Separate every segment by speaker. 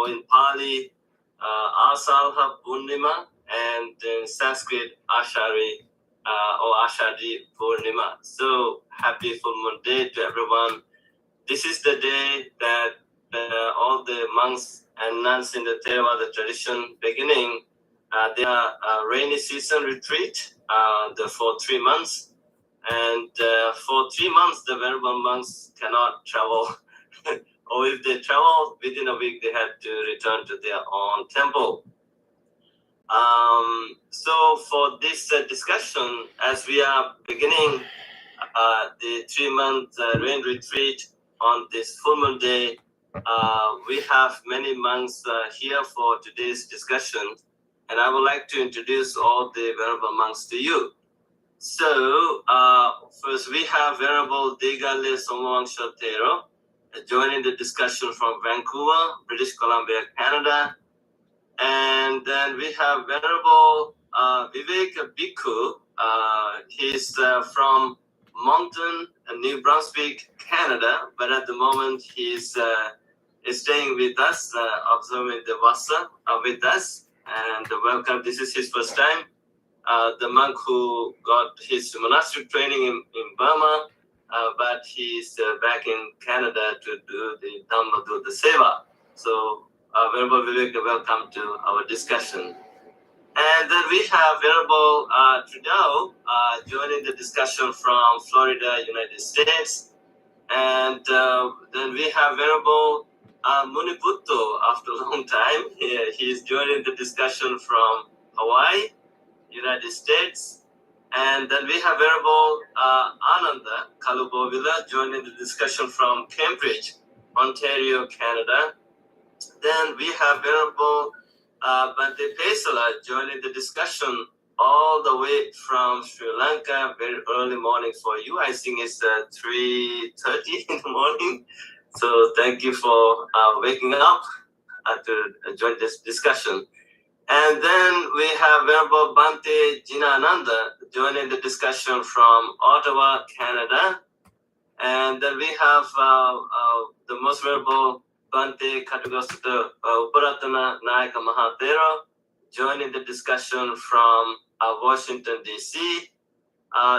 Speaker 1: or in Pali, Asalha Purnima, and in Sanskrit, Ashari or Ashadi Purnima. So happy full moon day to everyone. This is the day that all the monks and nuns in the Theravada tradition beginning their rainy season retreat for 3 months. And for 3 months, the venerable monks cannot travel. Or if they travel within a week, they had to return to their own temple. So for this discussion, as we are beginning the 3-month rain retreat on this full moon day, we have many monks here for today's discussion, and I would like to introduce all the venerable monks to you. So first we have Venerable Degale Somowangsha Thero joining the discussion from Vancouver, British Columbia, Canada. And then we have Venerable Vivek Bhikkhu. He's from Moncton, New Brunswick, Canada, but at the moment he's staying with us, observing the Vassa with us. And welcome, this is his first time. The monk who got his monastic training in Burma, but he's back in Canada to do the Dhamma, do the Seva. So Venerable Vivek, welcome to our discussion. And then we have Venerable Trudeau joining the discussion from Florida, United States. And then we have Venerable Muniputto after a long time. He's joining the discussion from Hawaii, United States. And then we have Venerable Ananda Kalubovila joining the discussion from Cambridge, Ontario, Canada. Then we have Venerable Bhante Pesala joining the discussion all the way from Sri Lanka, very early morning for you. I think it's 3:30 in the morning. So thank you for waking up to join this discussion. And then we have Venerable Bhante Jinananda joining the discussion from Ottawa, Canada. And then we have the most venerable Bhante Katagasuta Uparatana Nayaka Mahathero joining the discussion from Washington, D.C.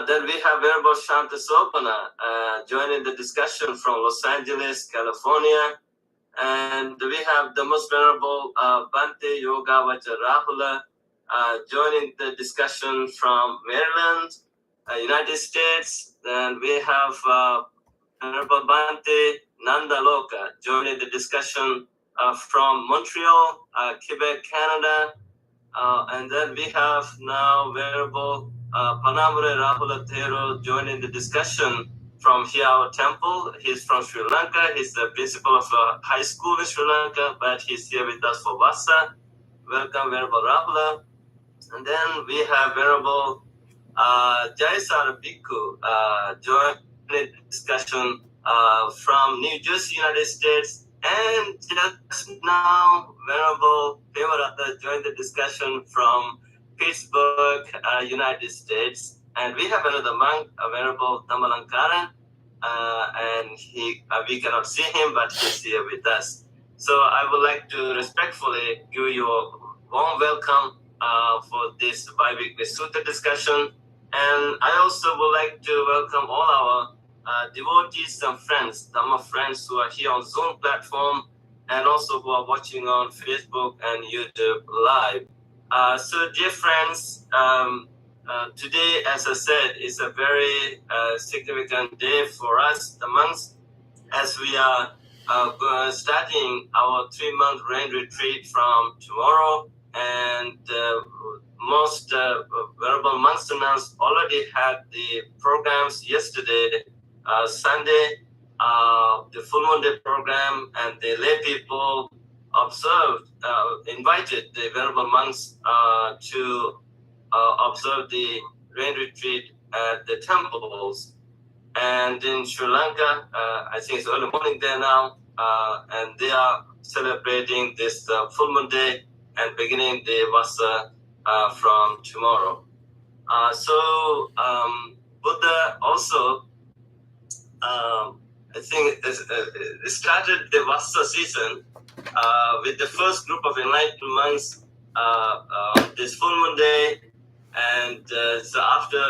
Speaker 1: Then we have Venerable Shanta Sopana joining the discussion from Los Angeles, California. And we have the most venerable Bhante Yogavacha Rahula joining the discussion from Maryland, United States. Then we have Venerable Bhante Nandaloka joining the discussion from Montreal, Quebec, Canada. And then we have now Venerable Panamure Rahula Thero joining the discussion from here, our temple. He's from Sri Lanka. He's the principal of a high school in Sri Lanka, but he's here with us for Vassa. Welcome, Venerable Rahula. And then we have Venerable Jayasara Bhikkhu joining the discussion from New Jersey, United States. And just now, Venerable Devarata joined the discussion from Pittsburgh, United States. And we have another monk, Venerable Dhammalankaran, and we cannot see him, but he's here with us. So I would like to respectfully give you a warm welcome for this biweekly sutta discussion. And I also would like to welcome all our devotees and friends, Dhamma friends who are here on Zoom platform, and also who are watching on Facebook and YouTube live. So dear friends, today, as I said, is a very significant day for us, the monks, as we are starting our 3-month rain retreat from tomorrow. And most venerable monks and nuns already had the programs yesterday, Sunday, the full moon day program, and the lay people observed, invited the venerable monks to observe the rain retreat at the temples. And in Sri Lanka, I think it's early morning there now, and they are celebrating this full moon day and beginning the Vassa from tomorrow. So Buddha also, I think, started the Vassa season with the first group of enlightened monks this full moon day, and so after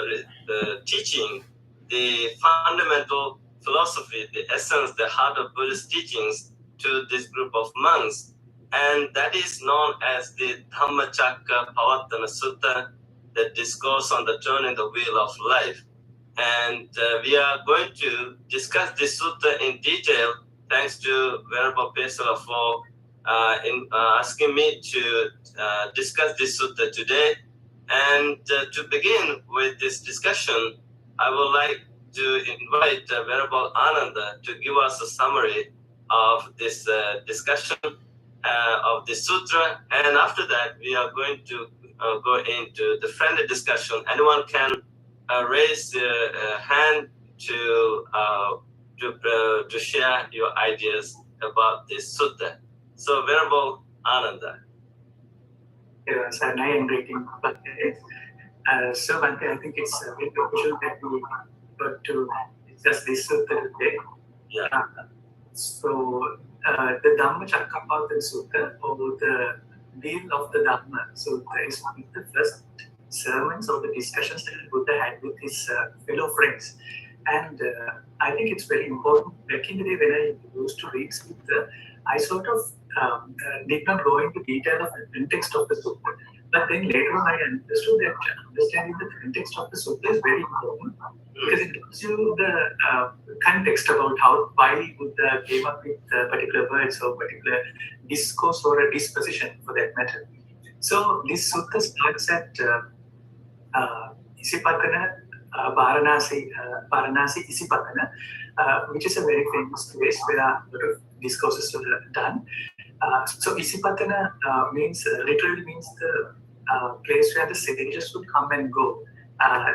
Speaker 1: teaching the fundamental philosophy, the essence, the heart of Buddhist teachings to this group of monks, and that is known as the Dhammacakka Pavattana Sutta, the discourse on the turning the wheel of life. And we are going to discuss this sutta in detail, thanks to Venerable Pesala for asking me to discuss this sutta today. And to begin with this discussion, I would like to invite Venerable Ananda to give us a summary of this discussion of the sutra. And after that, we are going to go into the friendly discussion. Anyone can raise a hand to share your ideas about this sutta. So, Venerable Ananda.
Speaker 2: Yes, and I am greeting Bhante. So, Bhante, I think it's very beneficial that we got to discuss this sutta today.
Speaker 1: Yeah.
Speaker 2: So, the Dhammacakkappavattana Sutta, or the Wheel of the Dhamma Sutta, is one of the first sermons or the discussions that Buddha had with his fellow friends. And I think it's very important. Back in the day when I used to read Sutta, I sort of did not go into detail of the context of the Sutta. But then later on, I understood that understanding the context of the Sutta is very important because it gives you the context about why Buddha came up with particular words or particular discourse or a disposition for that matter. So this Sutta starts at Isipatana, Varanasi Isipatana, which is a very famous place where a lot of discourses were done. So Isipatana literally means the place where the sages would come and go.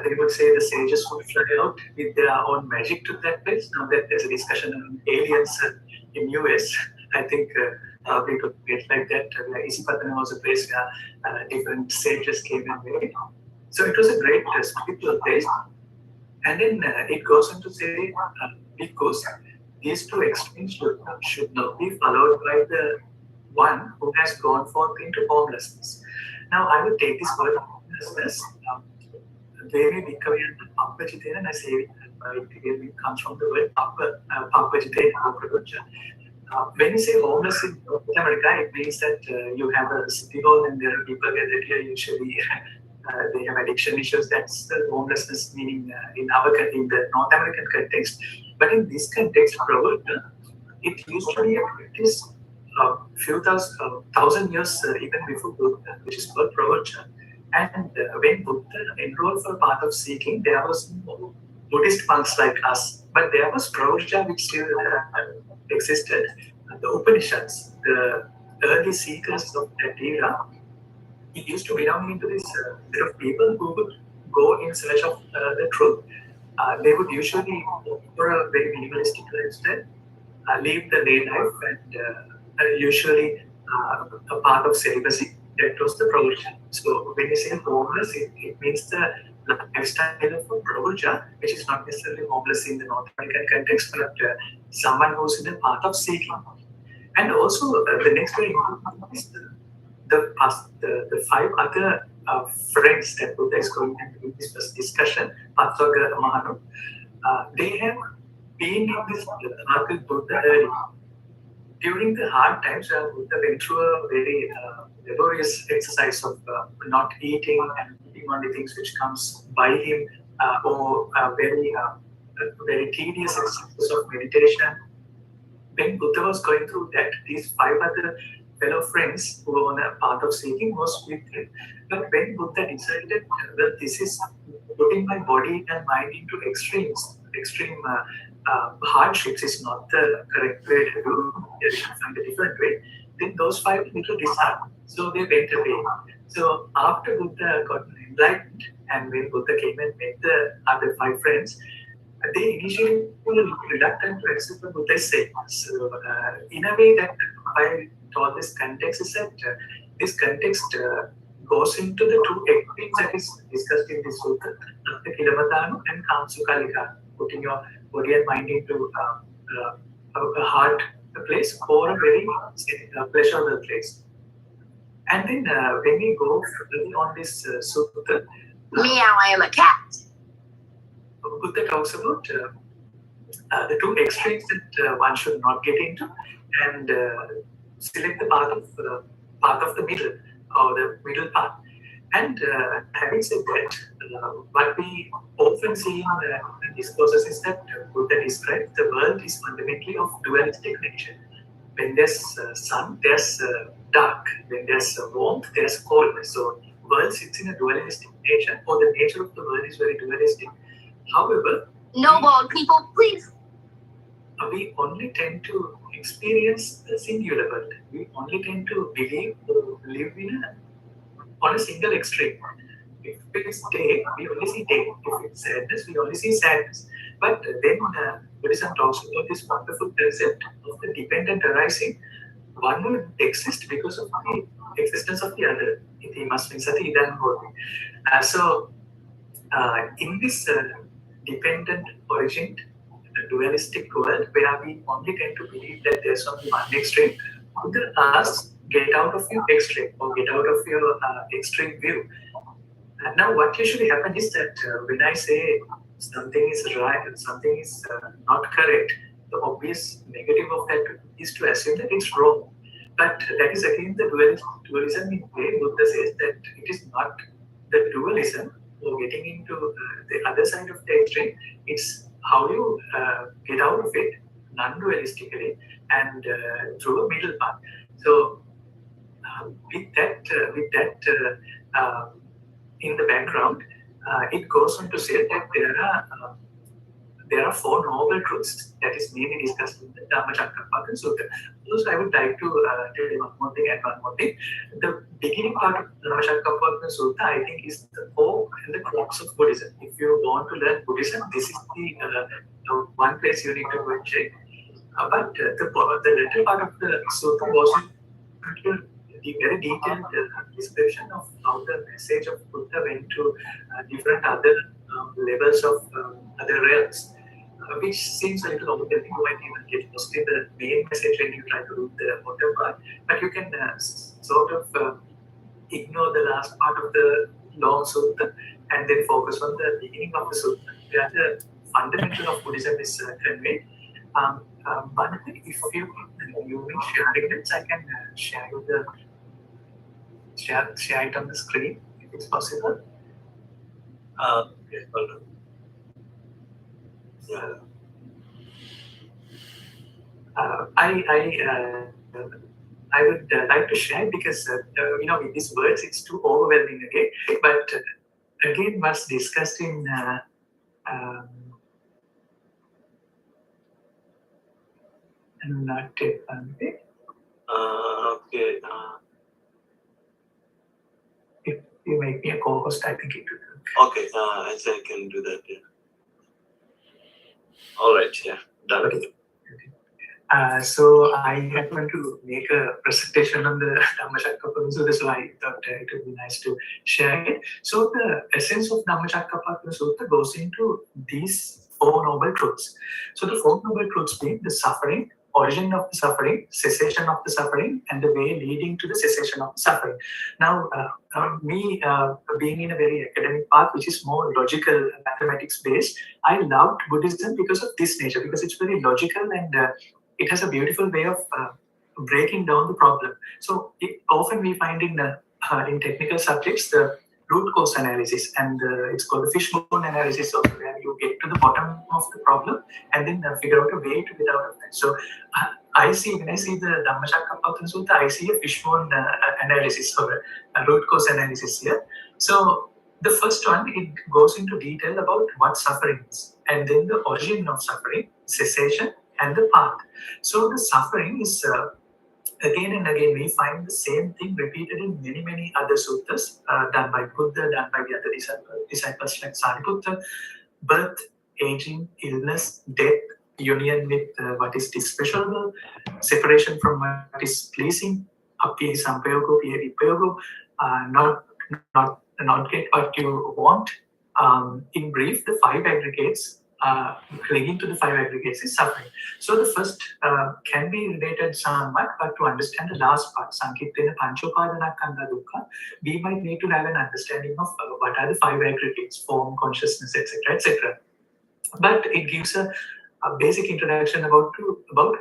Speaker 2: They would say the sages would fly out with their own magic to that place. Now that there's a discussion on aliens in US, I think people get like that. Isipatana was a place where different sages came and went. So it was a great spiritual place. And then it goes on to say, because these two extremes should not be followed by the one who has gone forth into homelessness. Now, I will take this word homelessness. Very Vikavayanta Pampajitena, and I say it comes from the word Pampajitena. When you say homeless in North America, it means that you have a city hall and there are people gathered here. Usually, they have addiction issues. That's the homelessness meaning in the North American context. But in this context, it used to be a practice few thousand years even before Buddha, which is called Pravarcha. And when Buddha enrolled for path of seeking, there was no Buddhist monks like us, but there was Pravarcha which still existed. The Upanishads, the early seekers of that era, it used to belong into this set of people who would go in search of the truth. They would usually go for a very minimalistic lifestyle, live the day life, and usually a part of celibacy. That was the Pravarcha. So when you say homeless, it means the lifestyle of a Pravarcha, which is not necessarily homeless in the North American context, but someone who's in the path of seeking. And also the next very important is the five other friends that Buddha is going to do this discussion, Patvaga Mahanu, they have been in this path with Buddha early. During the hard times, Buddha went through a very laborious exercise of not eating and eating only things which comes by him, or very tedious exercise of meditation. When Buddha was going through that, these five other fellow friends who were on a path of seeking was with him. But when Buddha decided that this is putting my body and mind into extreme hardships is not the correct way to do, you should find a different way, then those five people disarmed. So they went away. So after Buddha got enlightened, and when Buddha came and met the other five friends, they initially were reluctant to accept what Buddha is saying. So in a way that I told this context is that this context goes into the two extremes that is discussed in this sutta, the Kilamatanu and Kamsukalika, putting your body and mind into a hard a place or a very pleasurable place. And then when we go on this sutta,
Speaker 3: meow, I am a cat.
Speaker 2: Buddha talks about the two extremes that one should not get into, and select the path of the middle, or the middle path. And having said that, what we often see in discourses is that Buddha describes the world is fundamentally of dualistic nature. When there's sun, there's dark. When there's warmth, there's coldness. So world sits in a dualistic nature, or the nature of the world is very dualistic. However,
Speaker 3: no bald people, please.
Speaker 2: We only tend to experience the singular world. We only tend to believe or live on a single extreme. If it's day, we only see day. If it's sadness, we only see sadness. But then Buddhism talks about this wonderful concept of the dependent arising. One would exist because of the existence of the other. Iti masmin sati idam hoti. So, in this dependent origin, dualistic world where we only tend to believe that there's only one extreme, Buddha asks, get out of your extreme or get out of your extreme view. And now what usually happens is that when I say something is right and something is not correct, the obvious negative of that is to assume that it's wrong. But that is again the dualism in way. Buddha says that it is not the dualism or getting into the other side of the extreme. It's how you get out of it non-dualistically and through a middle path. So with that in the background, it goes on to say that there are four noble truths that is mainly discussed in the Dhammacakkappavattana Sutta. So I would like to tell you one more thing and one more thing. The beginning part of the Dhammacakkappavattana Sutta, I think, is the core and the crux of Buddhism. If you want to learn Buddhism, this is the one place you need to go and check. But the latter part of the Sutta was into the very detailed description of how the message of Buddha went to different other levels of other realms. Which seems a little overwhelming. You might even get lost in the main message when you try to read the bottom part. But you can sort of ignore the last part of the long sutta and then focus on the beginning of the sutta, where the fundamental of Buddhism is conveyed. But if you mean sharing it, I can share it on the screen if it's possible.
Speaker 1: Okay, hold on. Yeah.
Speaker 2: I would like to share it because with these words it's too overwhelming again. But again, was discussed in not
Speaker 1: Okay.
Speaker 2: If you make me a co-host, I think it would.
Speaker 1: Okay. I think I can do that. Yeah. All right. Yeah. Done.
Speaker 2: Okay. So I happen to make a presentation on the Dhammacakkappavattana Sutta, so I thought it would be nice to share it. So the essence of Dhammacakkappavattana Sutta goes into these four noble truths. So the four noble truths being the suffering, origin of the suffering, cessation of the suffering, and the way leading to the cessation of the suffering. Now, me being in a very academic path, which is more logical, mathematics based, I loved Buddhism because of this nature, because it's very logical and it has a beautiful way of breaking down the problem. So often we find in technical subjects the root cause analysis, and it's called the fishbone analysis, of where you get to the bottom of the problem and then figure out a way to get out of that. So when I see the Dhammacakkappavattana Sutta, I see a fishbone analysis or a root cause analysis here. So the first one, it goes into detail about what suffering is, and then the origin of suffering, cessation, and the path. So the suffering is again and again we find the same thing repeated in many other suttas done by Buddha, done by the other disciples like Sariputta. Birth, aging, illness, death, union with what is displeasurable, separation from what is pleasing, api sampayogo, pi vipayogo, not get what you want. In brief, the five aggregates clinging to the five aggregates is suffering. So the first can be related somewhat, but to understand the last part, Sankirtena Panchopadanakkhandha dukkha, we might need to have an understanding of what are the five aggregates, form, consciousness, etc., etc. But it gives a basic introduction about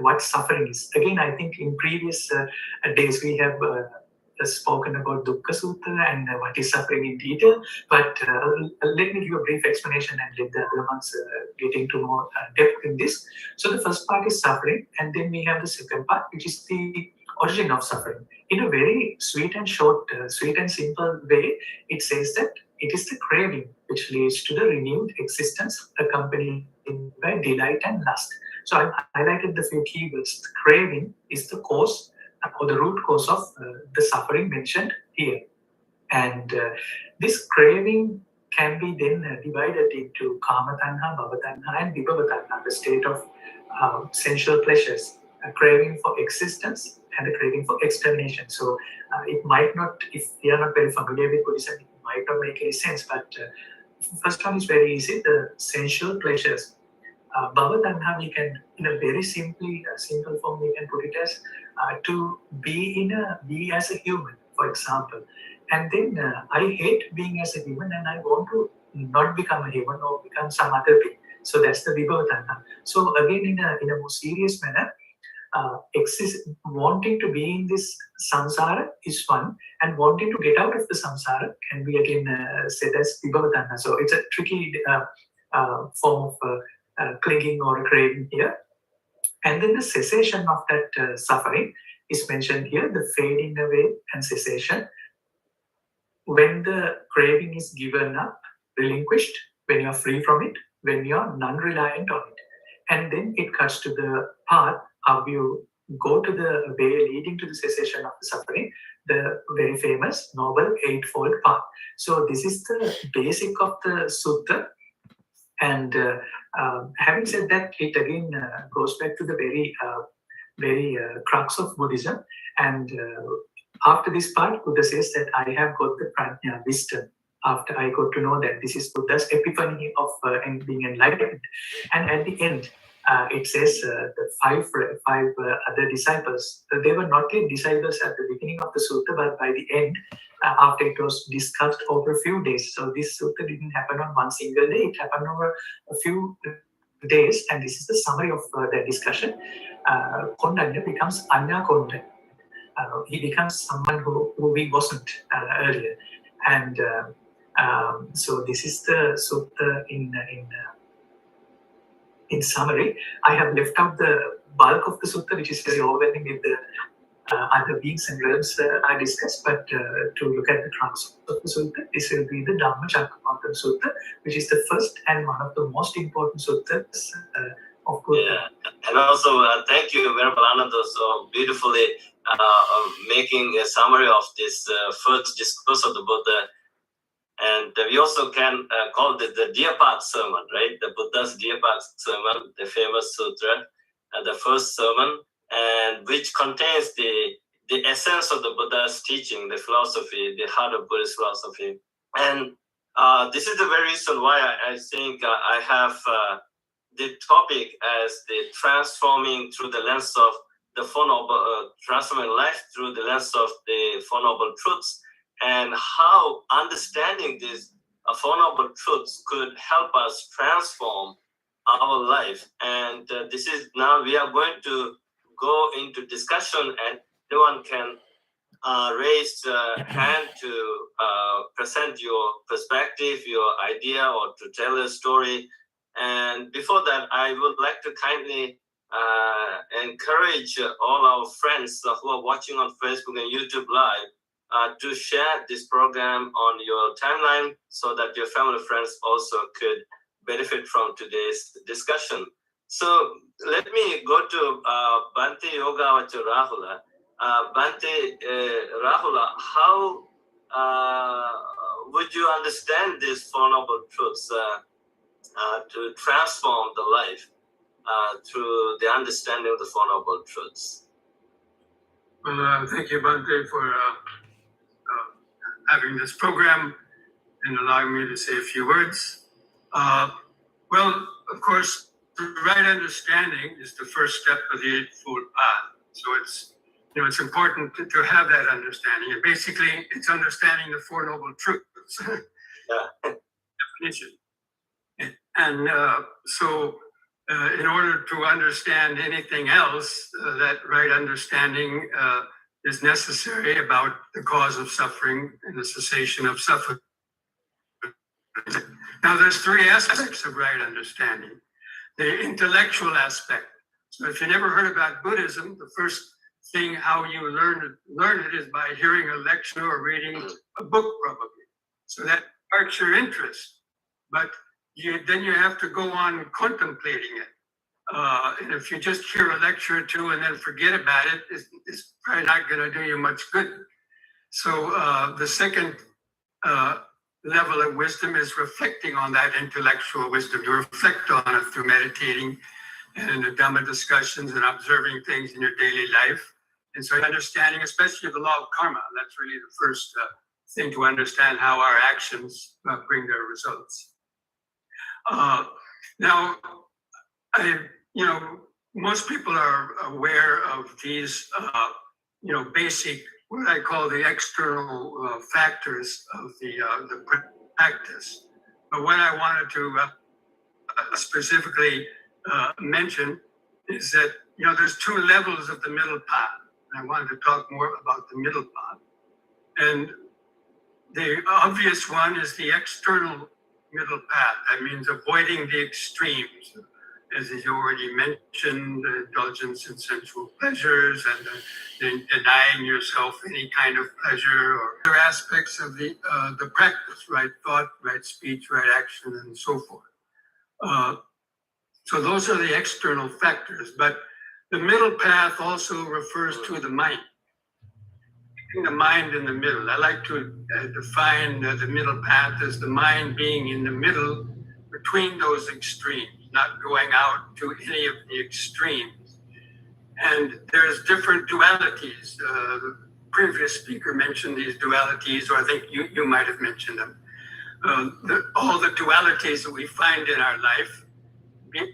Speaker 2: what suffering is. Again, I think in previous days we have spoken about Dukkha Sutra and what is suffering in detail, but let me give a brief explanation and let the other ones get into more depth in this. So the first part is suffering, and then we have the second part, which is the origin of suffering. In a very sweet and short, sweet and simple way, it says that it is the craving which leads to the renewed existence accompanied by delight and lust. So I've highlighted the few keywords. Craving is the cause or the root cause of the suffering mentioned here. And this craving can be then divided into kama tanha, bhava tanha, and vibhava tanha, the state of sensual pleasures, a craving for existence and a craving for extermination. So it might not, if we are not very familiar with Buddhism, it might not make any sense, but first one is very easy, the sensual pleasures. Bhava tanha, we can, in a very simple form, we can put it as to be as a human, for example. And then I hate being as a human, and I want to not become a human or become some other thing. So that's the vibhava tanha. So again, in a more serious manner, wanting to be in this samsara is one, and wanting to get out of the samsara can be again said as vibhava tanha. So it's a tricky form of clinging or craving here. And then the cessation of that suffering is mentioned here, the fading away and cessation. When the craving is given up, relinquished, when you're free from it, when you're non-reliant on it. And then it cuts to the path, how you go to the way leading to the cessation of the suffering, the very famous Noble Eightfold Path. So this is the basic of the sutta. And having said that, it again goes back to the very crux of Buddhism. And after this part, Buddha says that I have got the prajna, wisdom, after I got to know that this is Buddha's epiphany of being enlightened. And at the end, it says the five other disciples, they were not yet disciples at the beginning of the sutta, but by the end, after it was discussed over a few days. So this sutta didn't happen on one single day, it happened over a few days, and this is the summary of the discussion. Kondanya becomes Anya Kondan. He becomes someone who he wasn't earlier. And so this is the sutta in summary. I have left out the bulk of the sutta, which is very overwhelming with the other beings and realms are discussed, but to look at the crux of the sutta, this will be the Dhammacakkappavattana Sutta, which is the first and one of the most important suttas of Buddha.
Speaker 1: Yeah. And also, thank you, Venerable Ananda, so beautifully making a summary of this first discourse of the Buddha. And we also can call it the Deer Path Sermon, right? The Buddha's Deer Path Sermon, the famous sutra, the first sermon, and which contains the essence of the Buddha's teaching, the philosophy, the heart of Buddhist philosophy. And this is the very reason why I think I have the topic as the transforming through the lens of the Four Noble, transforming life through the lens of the Four Noble Truths, and how understanding these Four Noble Truths could help us transform our life. And this is now we are going to go into discussion, and anyone can raise a hand to present your perspective, your idea, or to tell a story. And before that, I would like to kindly encourage all our friends who are watching on Facebook and YouTube Live to share this program on your timeline so that your family friends also could benefit from today's discussion. So let me go to Bhante Yogavacha Rahula. Bhante Rahula, how would you understand these Four Noble Truths to transform the life through the understanding of the Four Noble Truths?
Speaker 4: Thank you, Bhante, for having this program and allowing me to say a few words. Well, of course, the right understanding is the first step of the Eightfold Path. So it's important to have that understanding. And basically, it's understanding the Four Noble Truths.
Speaker 1: Yeah.
Speaker 4: Definition. And in order to understand anything else, that right understanding is necessary about the cause of suffering and the cessation of suffering. Now, there's three aspects of right understanding. The intellectual aspect. So if you never heard about Buddhism, the first thing how you learn it is by hearing a lecture or reading a book, probably. So that sparks your interest. But then you have to go on contemplating it. And if you just hear a lecture or two and then forget about it, it's probably not going to do you much good. So the second level of wisdom is reflecting on that intellectual wisdom. You reflect on it through meditating and in the Dhamma discussions and observing things in your daily life. And so understanding, especially the law of karma, that's really the first thing to understand how our actions bring their results. Now, most people are aware of these, basic, what I call the external factors of the practice. But what I wanted to specifically mention is that, there's two levels of the middle path. I wanted to talk more about the middle path. And the obvious one is the external middle path. That means avoiding the extremes, as you already mentioned, indulgence in sensual pleasures and denying yourself any kind of pleasure or other aspects of the practice, right thought, right speech, right action, and so forth. So those are the external factors. But the middle path also refers to the mind. The mind in the middle. I like to define the middle path as the mind being in the middle between those extremes, not going out to any of the extremes. And there's different dualities. The previous speaker mentioned these dualities, or I think you might have mentioned them. All the dualities that we find in our life,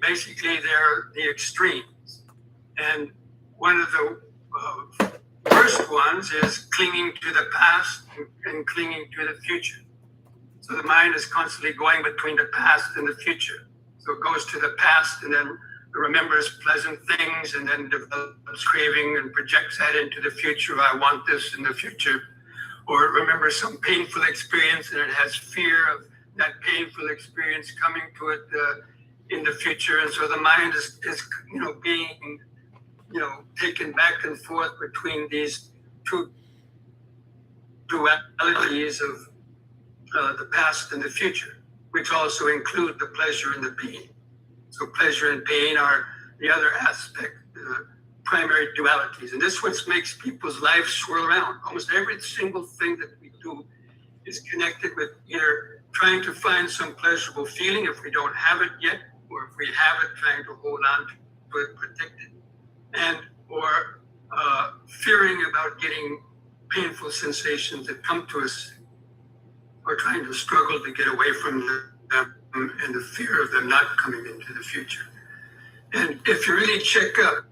Speaker 4: basically they're the extremes. And one of the first ones is clinging to the past and clinging to the future. So the mind is constantly going between the past and the future. So it goes to the past and then remembers pleasant things and then develops craving and projects that into the future. I want this in the future. Or it remembers some painful experience and it has fear of that painful experience coming to it in the future. And so the mind is being taken back and forth between these two dualities of the past and the future, which also include the pleasure and the pain. So pleasure and pain are the other aspect, the primary dualities. And this is what makes people's lives swirl around. Almost every single thing that we do is connected with either trying to find some pleasurable feeling if we don't have it yet, or if we have it, trying to hold on to it, protect it, or fearing about getting painful sensations that come to us, or trying to struggle to get away from them and the fear of them not coming into the future. And if you really check up,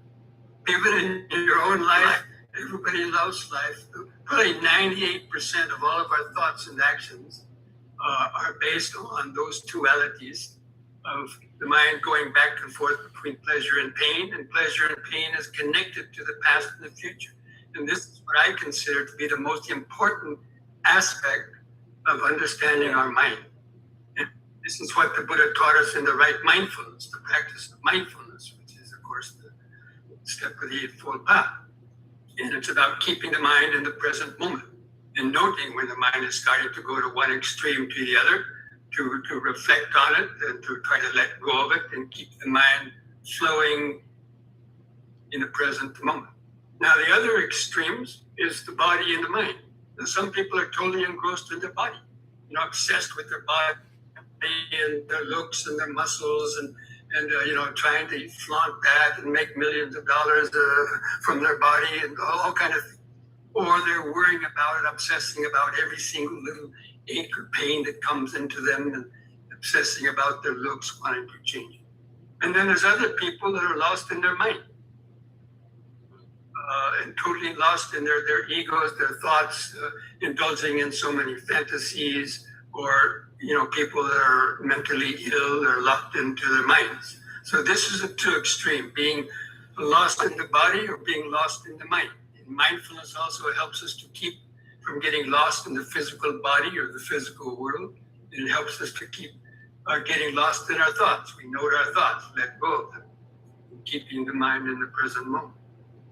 Speaker 4: even in your own life, everybody loves life. Probably 98% of all of our thoughts and actions are based on those dualities of the mind going back and forth between pleasure and pain, and pleasure and pain is connected to the past and the future. And this is what I consider to be the most important aspect of understanding our mind. And this is what the Buddha taught us in the right mindfulness, the practice of mindfulness, which is, of course, the step of the Eightfold Path. And it's about keeping the mind in the present moment and noting when the mind is starting to go to one extreme to the other, to reflect on it and to try to let go of it and keep the mind flowing in the present moment. Now, the other extremes is the body and the mind. Now, some people are totally engrossed in their body, obsessed with their body and their looks and their muscles and trying to flaunt that and make millions of dollars from their body and all kind of things. Or they're worrying about it, obsessing about every single little ache or pain that comes into them and obsessing about their looks, wanting to change it. And then there's other people that are lost in their mind. And totally lost in their egos, their thoughts, indulging in so many fantasies, or people that are mentally ill or locked into their minds. So this is a two extreme: being lost in the body or being lost in the mind. And mindfulness also helps us to keep from getting lost in the physical body or the physical world. It helps us to keep getting lost in our thoughts. We note our thoughts, let go of them, keeping the mind in the present moment.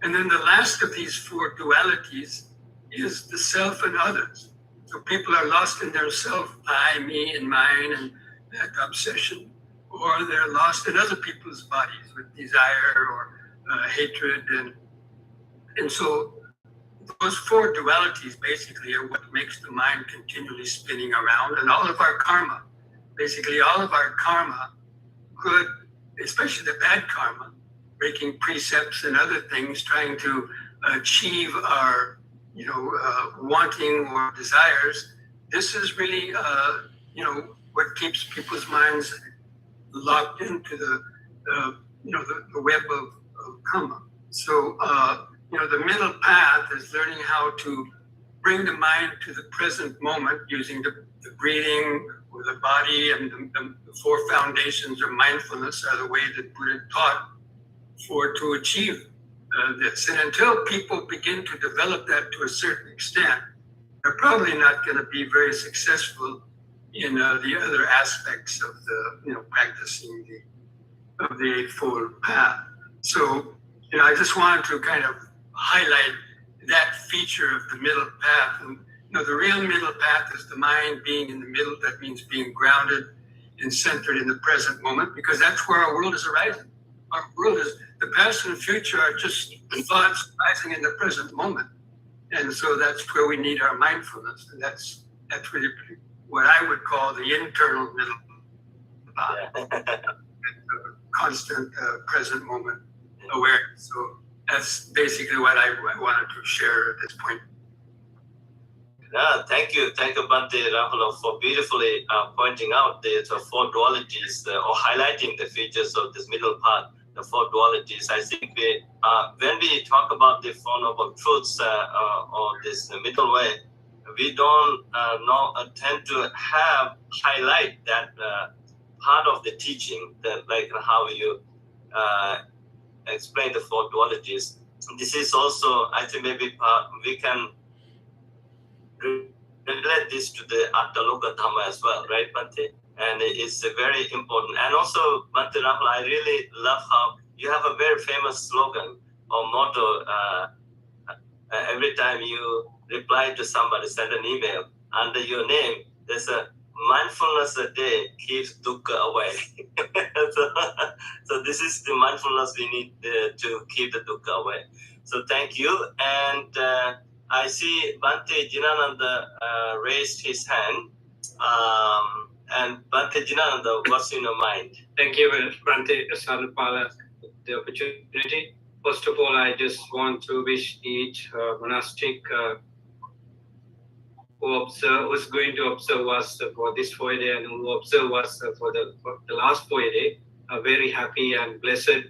Speaker 4: And then the last of these four dualities is the self and others. So people are lost in their self, I, me, and mine, and that obsession. Or they're lost in other people's bodies with desire or hatred. And so those four dualities basically are what makes the mind continually spinning around. And all of our karma, basically all of our karma could, especially the bad karma, breaking precepts and other things, trying to achieve our, wanting or desires. This is really, what keeps people's minds locked into the web of karma. So, the middle path is learning how to bring the mind to the present moment using the breathing or the body, and the four foundations of mindfulness are the way that Buddha taught to achieve this. And until people begin to develop that to a certain extent, they're probably not going to be very successful in the other aspects of the, practicing the Eightfold Path. So, I just wanted to kind of highlight that feature of the middle path. And, the real middle path is the mind being in the middle. That means being grounded and centered in the present moment, because that's where our world is arising. Our world is, the past and the future are just thoughts arising in the present moment. And so that's where we need our mindfulness. And that's really what I would call the internal middle path. Constant present moment awareness. So that's basically what I wanted to share at this point.
Speaker 1: Thank you, Bhante Rahula, for beautifully pointing out the four dualities or highlighting the features of this middle path, the four dualities. I think when we talk about the Four Noble Truths or this middle way, we don't tend to highlight that part of the teaching, that like how you explain the four dualities. This is also, I think, maybe we can relate this to the Attaloka Dhamma as well, right, Bhante? And it's very important. And also, Bhante Rahul, I really love how you have a very famous slogan or motto. Every time you reply to somebody, send an email under your name, there's a mindfulness a day keeps dukkha away. so this is the mindfulness we need to keep the dukkha away. So thank you. And I see Bhante Jinananda raised his hand. And Bhante Jinananda, what's in your mind?
Speaker 5: Thank you, Bhante Sarupala, for the opportunity. First of all, I just want to wish each monastic who's going to observe us for this 4 day and who observe us for the last 4 day a very happy and blessed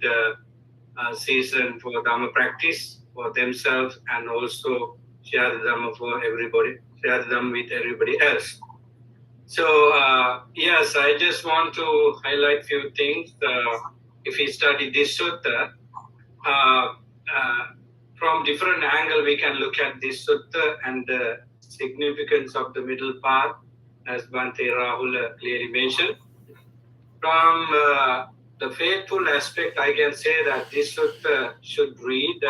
Speaker 5: season for Dhamma practice for themselves, and also share the Dhamma for everybody, share the Dhamma with everybody else. So, yes, I just want to highlight few things. If we study this sutta, from different angle, we can look at this sutta and the significance of the middle path, as Bhante Rahul clearly mentioned. From the faithful aspect, I can say that this sutta should read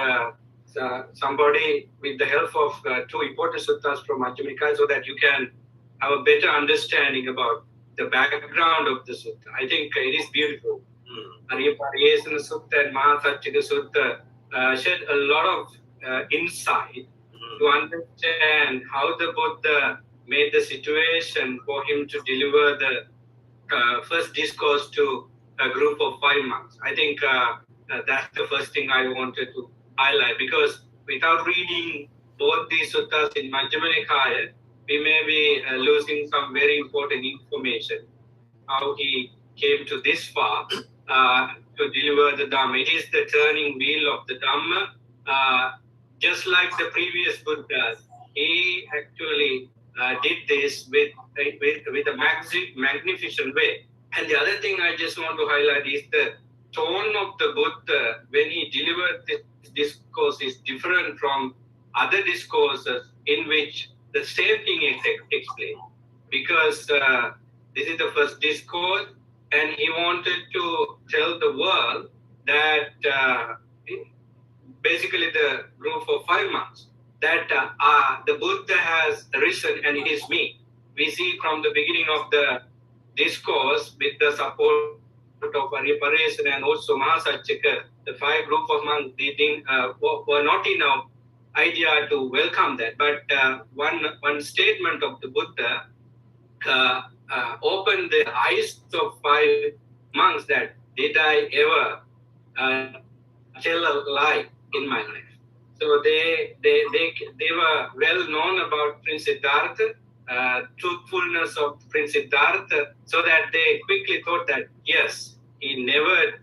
Speaker 5: somebody with the help of two important suttas from Majjhima Nikaya, so that you can have a better understanding about the background of the sutta. I think it is beautiful. Ariya Pariyesana Sutta and Mahasachika Sutta shed a lot of insight to understand how the Buddha made the situation for him to deliver the first discourse to a group of 5 monks. I think that's the first thing I wanted to highlight, because without reading both these suttas in Majjhima Nikaya, we may be losing some very important information. How he came to this far, to deliver the Dhamma. It is the turning wheel of the Dhamma. Just like the previous Buddhas, he actually did this with a magnificent way. And the other thing I just want to highlight is the tone of the Buddha when he delivered this discourse is different from other discourses in which the same thing takes place. Because this is the first discourse, and he wanted to tell the world that basically the group for 5 months, that the Buddha has risen and it is me. We see from the beginning of the discourse with the support of Ariparesan and also Mahasachika, the 5 group of monks were not enough idea to welcome that. But one statement of the Buddha opened the eyes of 5 monks that did I ever tell a lie in my life. So they were well known about Prince Siddhartha, truthfulness of Prince Siddhartha, so that they quickly thought that yes, he never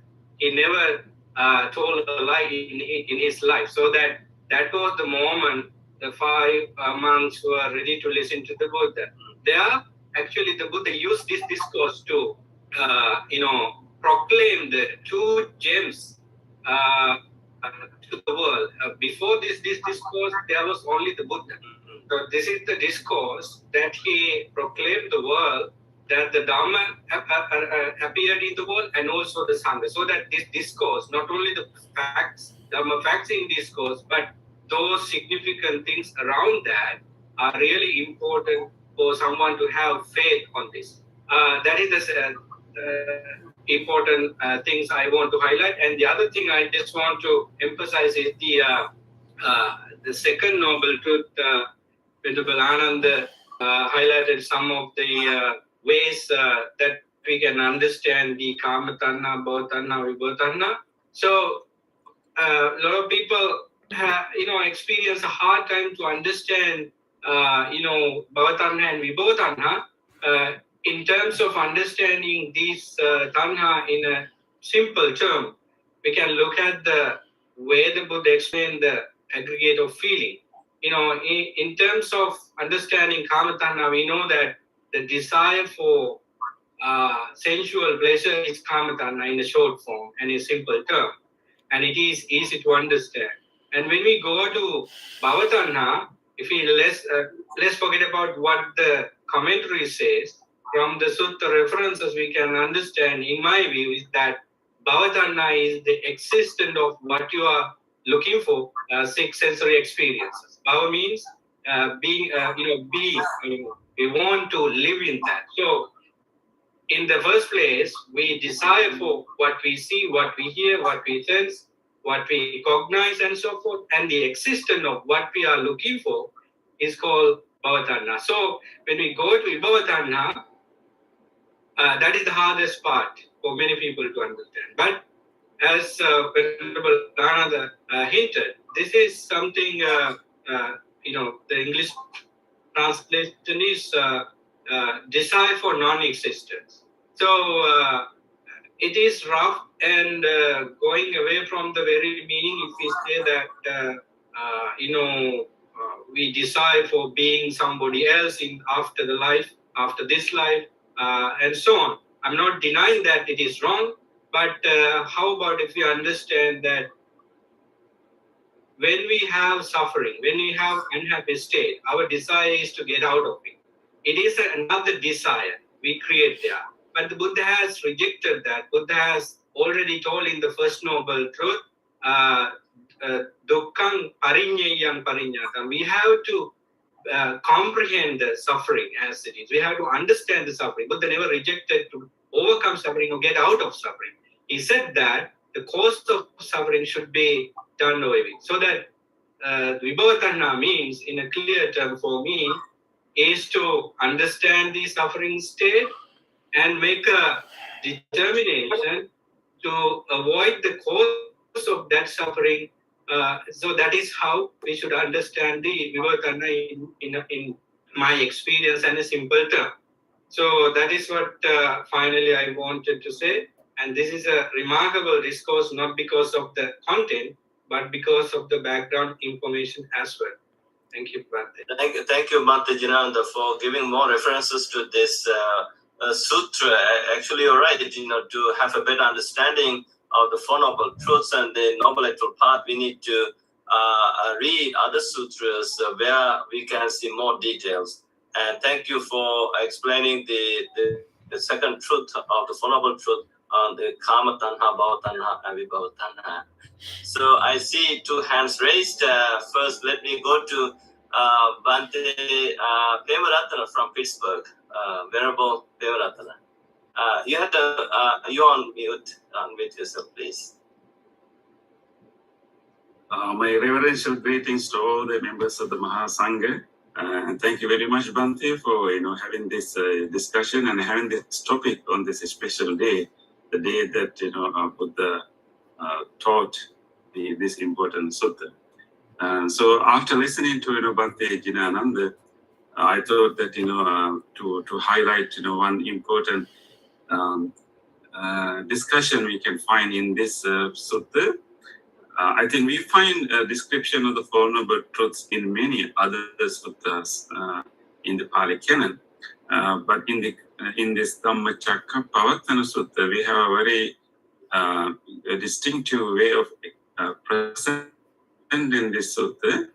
Speaker 5: told a lie in his life. So that was the moment the 5 monks were ready to listen to the Buddha. There, actually, the Buddha used this discourse to proclaim the 2 gems to the world. Before this discourse, there was only the Buddha. So this is the discourse that he proclaimed the world, that the Dhamma appeared in the world and also the Sangha. So that this discourse, not only the facts, Dhamma facts in discourse, but those significant things around that are really important for someone to have faith on this. That is the important things I want to highlight. And the other thing I just want to emphasize is the second noble truth. Venerable Ananda highlighted some of the ways that we can understand the Kama Tanha, Bhava Tanha, Vibhava Tanha. So a lot of people experience a hard time to understand Bhava Tanha and Vibhava Tanha. In terms of understanding these Tanha in a simple term, we can look at the way the Buddha explained the aggregate of feeling. In terms of understanding Kama Tanha, we know that the desire for sensual pleasure is Kama Tanha in a short form and in simple term, and it is easy to understand. And when we go to Bhava Tanha, if we let's forget about what the commentary says. From the Sutta references, we can understand, in my view, is that Bhava Tanha is the existence of what you are looking for, 6 sensory experiences. Bhava means being, we want to live in that. So, in the first place, we desire for what we see, what we hear, what we sense, what we cognize, and so forth. And the existence of what we are looking for is called Bhava Tanha. So, when we go to Vibhava Tanha, that is the hardest part for many people to understand. But as Venerable Ananda hinted, this is something, the English translation is desire for non-existence. So it is rough and going away from the very meaning if we say that, we desire for being somebody else after the life, after this life, and so on. I'm not denying that it is wrong, but how about if we understand that when we have suffering, when we have unhappy state, our desire is to get out of it. It is another desire we create there. But the Buddha has rejected that. Buddha has already told in the first noble truth, dukkhaṃ pariññeyaṃ pariññātaṃ. We have to comprehend the suffering as it is. We have to understand the suffering. Buddha never rejected to overcome suffering or get out of suffering. He said that the cause of suffering should be done away with. So that Vibhava Tanha means, in a clear term for me, is to understand the suffering state and make a determination to avoid the cause of that suffering. So that is how we should understand the Vibhava Tanha in my experience and a simple term. So that is what finally I wanted to say. And this is a remarkable discourse, not because of the content, but because of the background information as well. Thank you, Bhante.
Speaker 1: Thank you, Bhante Jinananda, for giving more references to this sutra. Actually, you're right. To have a better understanding of the Four Noble Truths and the Noble Actual Path, we need to read other sutras where we can see more details. And thank you for explaining the second truth of the Four Noble Truth on the Kama Tanha, Bhava Tanha, and Vibhava Tanha. So I see two hands raised. First, let me go to Bhante Pevaratana from Pittsburgh. Venerable Pevaratana. You had you on mute. Unmute yourself, please.
Speaker 6: My reverential greetings to all the members of the Mahasangha. And thank you very much, Bhante, for having this discussion and having this topic on this special day, the day that Buddha taught this important sutta. So after listening to Bhante Jinananda, I thought that to highlight one important discussion we can find in this sutta. I think we find a description of the Four Noble Truths in many other suttas in the Pali Canon, but in this Dhammacakkappavattana Sutta, we have a very distinctive way of presenting this sutta,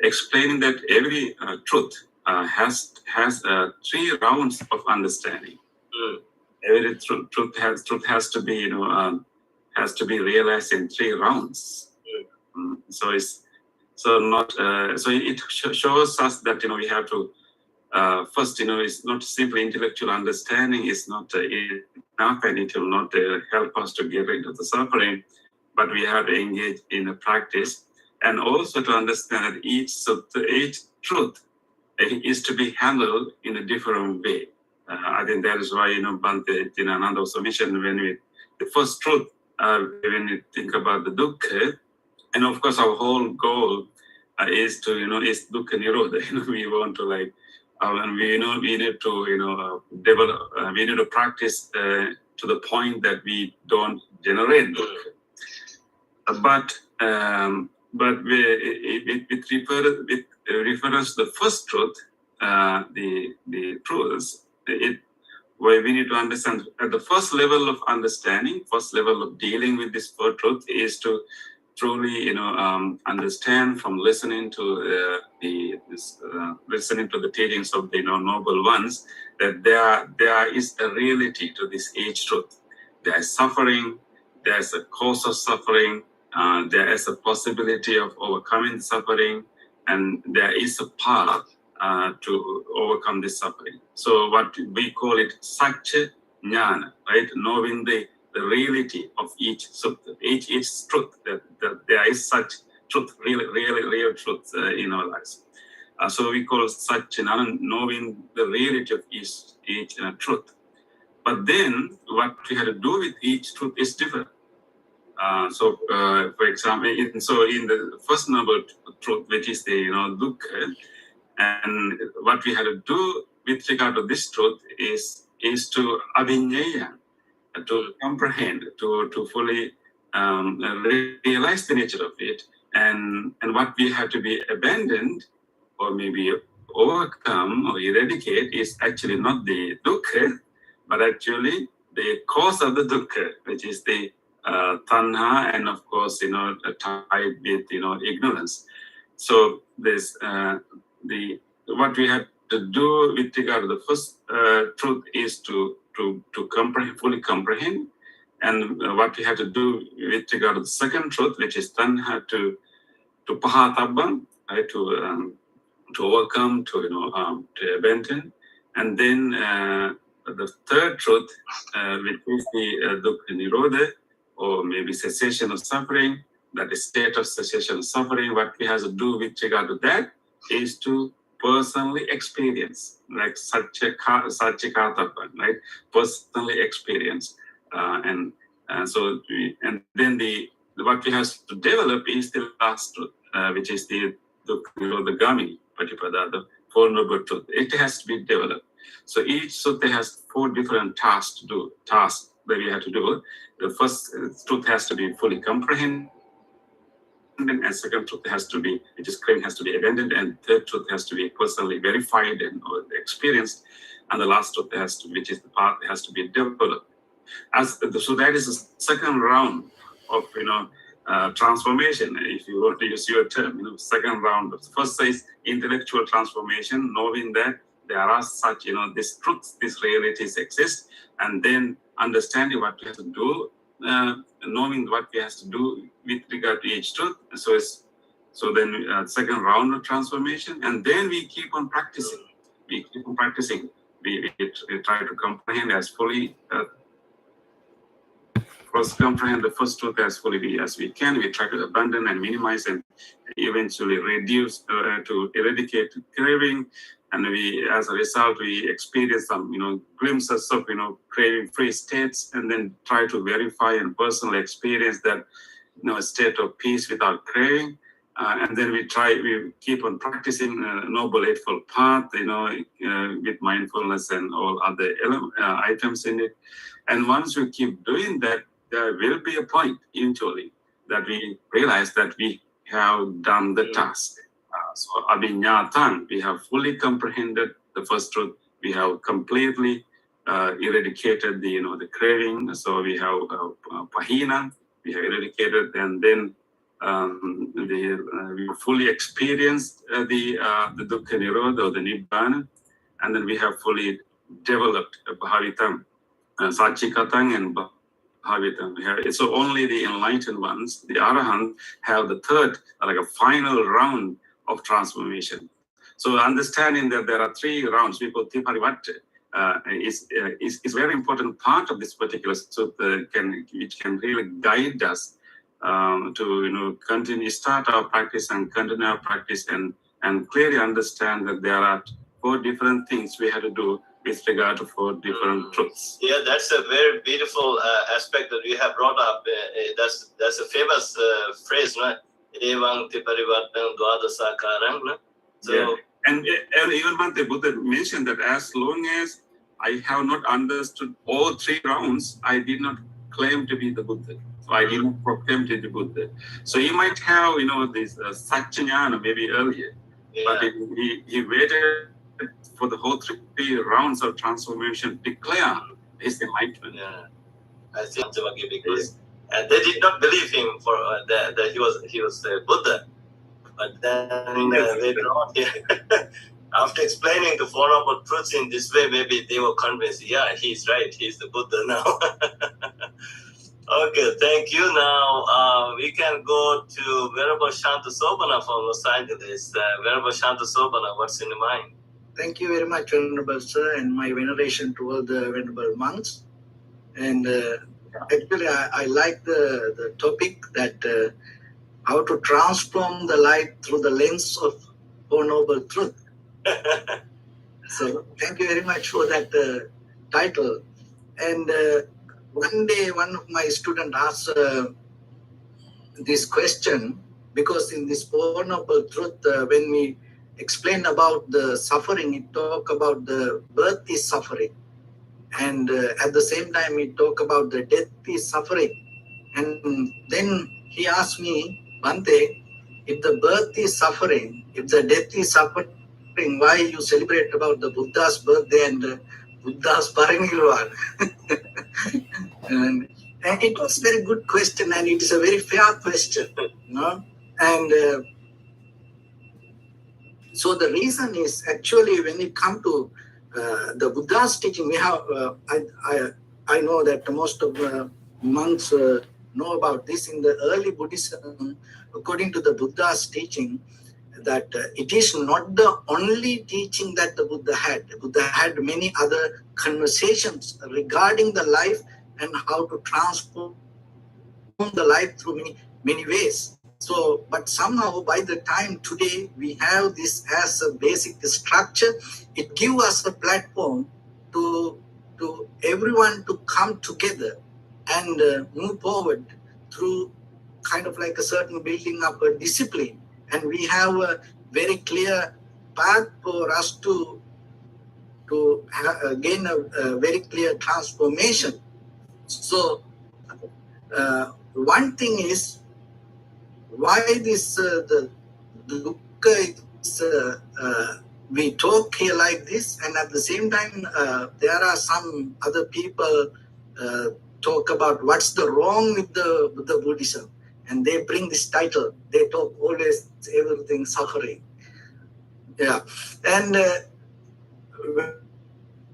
Speaker 6: explaining that every truth has 3 rounds of understanding. Every truth has to be has to be realized in 3 rounds. So it shows us that we have to first it's not simply intellectual understanding is not enough, and it will not help us to get rid of the suffering, but we have to engage in a practice, and also to understand that each truth is to be handled in a different way. I think that is why Bhante Jinananda also mentioned the first truth when you think about the dukkha. And of course, our whole goal is to, is dukkha nirodha. We want to we need to develop, we need to practice to the point that we don't generate dukkha. But with reference to the first truth, the truths, where we need to understand at the first level of understanding, first level of dealing with this first truth is to truly, understand from listening to listening to the teachings of the noble ones, that there is a reality to this each truth. There is suffering, there is a cause of suffering, there is a possibility of overcoming suffering, and there is a path to overcome this suffering. So what we call it Satya Jnana, right? Knowing the reality of each sutta, each truth, that there is such truth, real truth in our lives. So we call Satya Jnana, knowing the reality of each truth. But then what we have to do with each truth is different. For example, in the first noble truth, which is the dukkha, and what we have to do with regard to this truth is to abhinyaya, to comprehend, to fully realize the nature of it, and what we have to be abandoned or maybe overcome or eradicate is actually not the dukkha, but actually the cause of the dukkha, which is the tanha, and of course tied with ignorance. So this what we have to do with regard to the first truth is to fully comprehend, and what we have to do with regard to the second truth, which is tanha, to pahatabba, right, to overcome, to abandon, and then the third truth, which is the dukkha nirodha, or maybe cessation of suffering, that is state of cessation of suffering. What we have to do with regard to that is to personally experience, like satchikatabba, right? Personally experience, and then what we have to develop is the last truth, which is the Gamini Patipada, the Four Noble Truth. It has to be developed. So each sutta has 4 different tasks to do. that we have to do. The first truth has to be fully comprehended, and second truth has to be, which is craving, has to be abandoned, and third truth has to be personally verified and experienced, and the last truth has to, which is the path, has to be developed. So that is the second round of transformation, if you want to use your term. Second round. The first is intellectual transformation, knowing that there are such these truths, these realities exist, and then understanding what we have to do, knowing what we have to do with regard to each truth. So then second round of transformation, and then we keep on practicing. We try to comprehend as fully. First, comprehend the first truth as fully as we can. We try to abandon and minimize and eventually reduce to eradicate craving. And as a result, we experience some, glimpses of, craving-free states, and then try to verify and personally experience that, a state of peace without craving. And then we keep on practicing Noble Eightfold Path, with mindfulness and all other items in it. And once we keep doing that, there will be a point eventually that we realize that we have done the task. So abhinyatan, we have fully comprehended the first truth. We have completely eradicated the craving. So we have pahina, we have eradicated, and then we fully experienced the dukkha nirodha, or the nibbana, and then we have fully developed bhavitam, satchikatang and bhavitam. So only the enlightened ones, the arahant, have the third, like a final round of transformation. So understanding that there are three rounds, people think is very important part of this particular truth, which can really guide us to start our practice and continue our practice, and clearly understand that there are four different things we have to do with regard to four different truths.
Speaker 1: Yeah, that's a very beautiful aspect that you have brought up. That's a famous phrase, right? Evang ti parivartanam dvadasakarang. So,
Speaker 6: yeah. And even Bhante Buddha mentioned that as long as I have not understood all three rounds, I did not claim to be the Buddha. So I did not proclaim to be Buddha. So he might have, this Satchanyana maybe earlier, but he waited for the whole three rounds of transformation to declare his enlightenment.
Speaker 1: Yeah, I think because and they did not believe him for that he was Buddha, but then later on, after explaining the Four Noble Truths in this way, maybe they were convinced. Yeah, he's right. He's the Buddha now. Okay, thank you. Now we can go to Venerable Shanta Sobana from Los Angeles. Venerable Shanta Sobana, what's in your mind?
Speaker 7: Thank you very much, Venerable Sir, and my veneration to all the Venerable monks. And actually, I like the topic that how to transform the light through the lens of Four Noble Truth. So thank you very much for that title. And one day, one of my students asked this question, because in this Four Noble Truth, when we explain about the suffering, it talk about the birth is suffering, and at the same time it talk about the death is suffering. And then he asked me, Bhante, if the birth is suffering, if the death is suffering, why you celebrate about the Buddha's birthday and Buddha's parinirvana? And it was a very good question, and it is a very fair question, and so the reason is actually when it comes to the Buddha's teaching, we have I know that most of the monks know about this. In the early Buddhism, according to the Buddha's teaching, that it is not the only teaching that the Buddha had. The Buddha had many other conversations regarding the life and how to transform the life through many ways. So, but somehow by the time today we have this as a basic structure, it gives us a platform to everyone to come together and move forward through kind of like a certain building up a discipline. And we have a very clear path for us to gain a very clear transformation. So one thing is why this the dukkha is we talk here like this, and at the same time there are some other people talk about what's the wrong with the Buddhism, and they bring this title. They talk always everything suffering. Yeah, and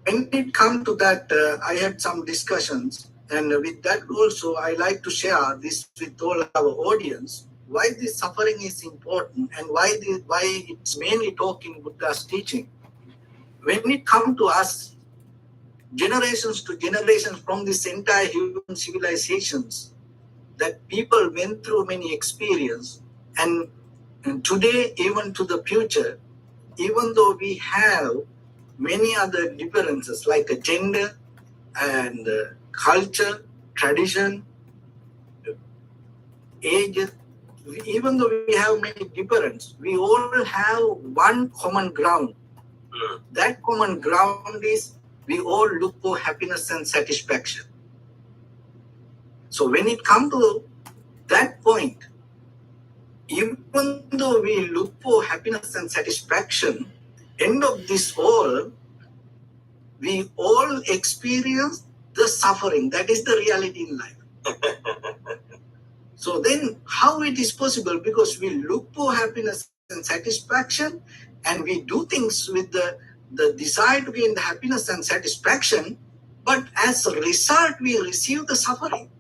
Speaker 7: when it comes to that, I had some discussions, and with that also, I like to share this with all our audience. Why this suffering is important, and why it's mainly taught in Buddha's teaching. When it comes to us, generations to generations from this entire human civilizations, that people went through many experiences, and today, even to the future, even though we have many other differences like a gender and culture, tradition, age, even though we have many differences, we all have one common ground. That common ground is we all look for happiness and satisfaction. So when it comes to that point, even though we look for happiness and satisfaction, end of this all, we all experience the suffering. That is the reality in life. So then how it is possible? Because we look for happiness and satisfaction, and we do things with the desire to gain the happiness and satisfaction, but as a result, we receive the suffering.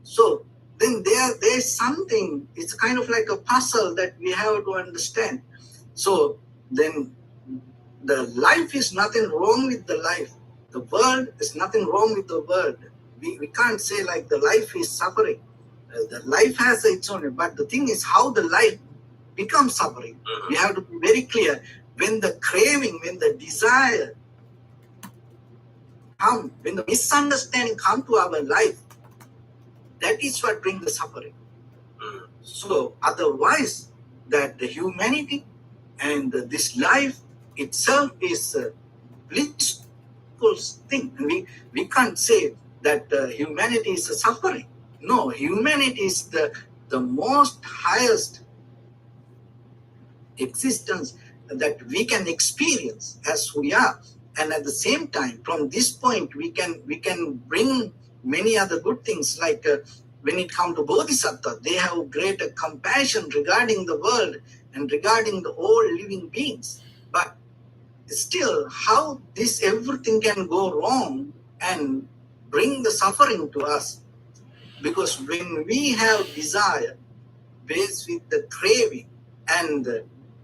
Speaker 7: So then there's something, it's kind of like a puzzle that we have to understand. So then the life is nothing wrong with the life. The world is nothing wrong with the world. We can't say like the life is suffering. The life has its own, but the thing is how the life becomes suffering. We have to be very clear. When the craving, when the desire come, when the misunderstanding come to our life, that is what brings the suffering. So otherwise, that the humanity and this life itself is a blissful thing. We can't say that humanity is a suffering. No, humanity is the most highest existence that we can experience as we are. And at the same time, from this point, we can bring many other good things, like when it comes to Bodhisattva, they have greater compassion regarding the world and regarding the all living beings. But still, how this everything can go wrong and bring the suffering to us? Because when we have desire based with the craving, and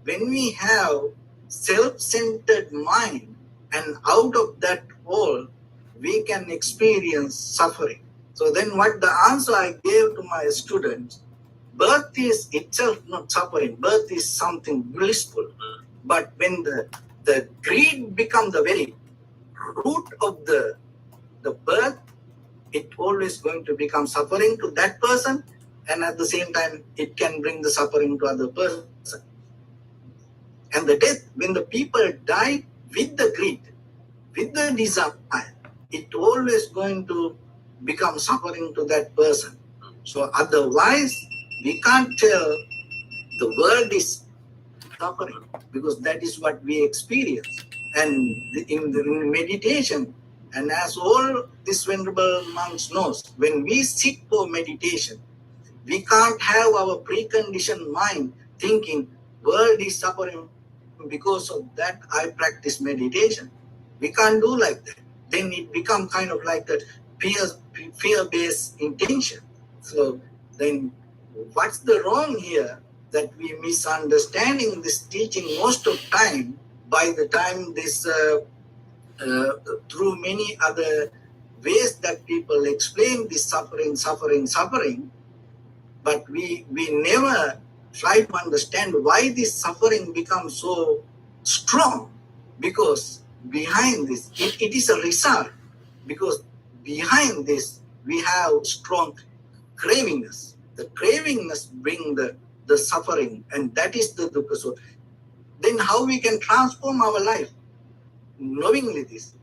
Speaker 7: when we have self-centered mind, and out of that all, we can experience suffering. So then what the answer I gave to my students, birth is itself not suffering, birth is something blissful. But when the greed becomes the very root of the birth, it always going to become suffering to that person, and at the same time, it can bring the suffering to other person. And the death, when the people die with the greed, with the desire, it always going to become suffering to that person. So otherwise, we can't tell the world is suffering, because that is what we experience. And in meditation, and as all these venerable monks knows, when we sit for meditation, we can't have our preconditioned mind thinking world is suffering, because of that I practice meditation. We can't do like that. Then it becomes kind of like a fear-based intention. So then what's the wrong here? That we misunderstanding this teaching most of time. By the time this through many other ways that people explain this suffering, but we never try to understand why this suffering becomes so strong. Because behind this, it is a result. Because behind this, we have strong cravingness. The cravingness bring the suffering, and that is the dukkha. So then how we can transform our life? Knowingly this.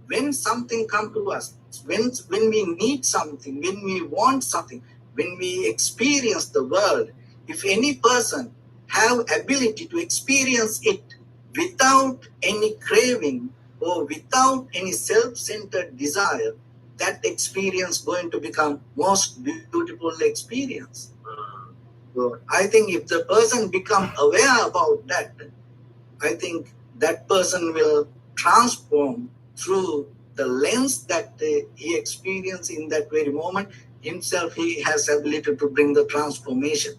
Speaker 7: When something comes to us, when we need something, when we want something, when we experience the world, if any person have ability to experience it without any craving or without any self-centered desire, that experience going to become most beautiful experience. So I think if the person become aware about that, I think that person will transform through the lens that he experienced in that very moment. Himself, he has ability to bring the transformation.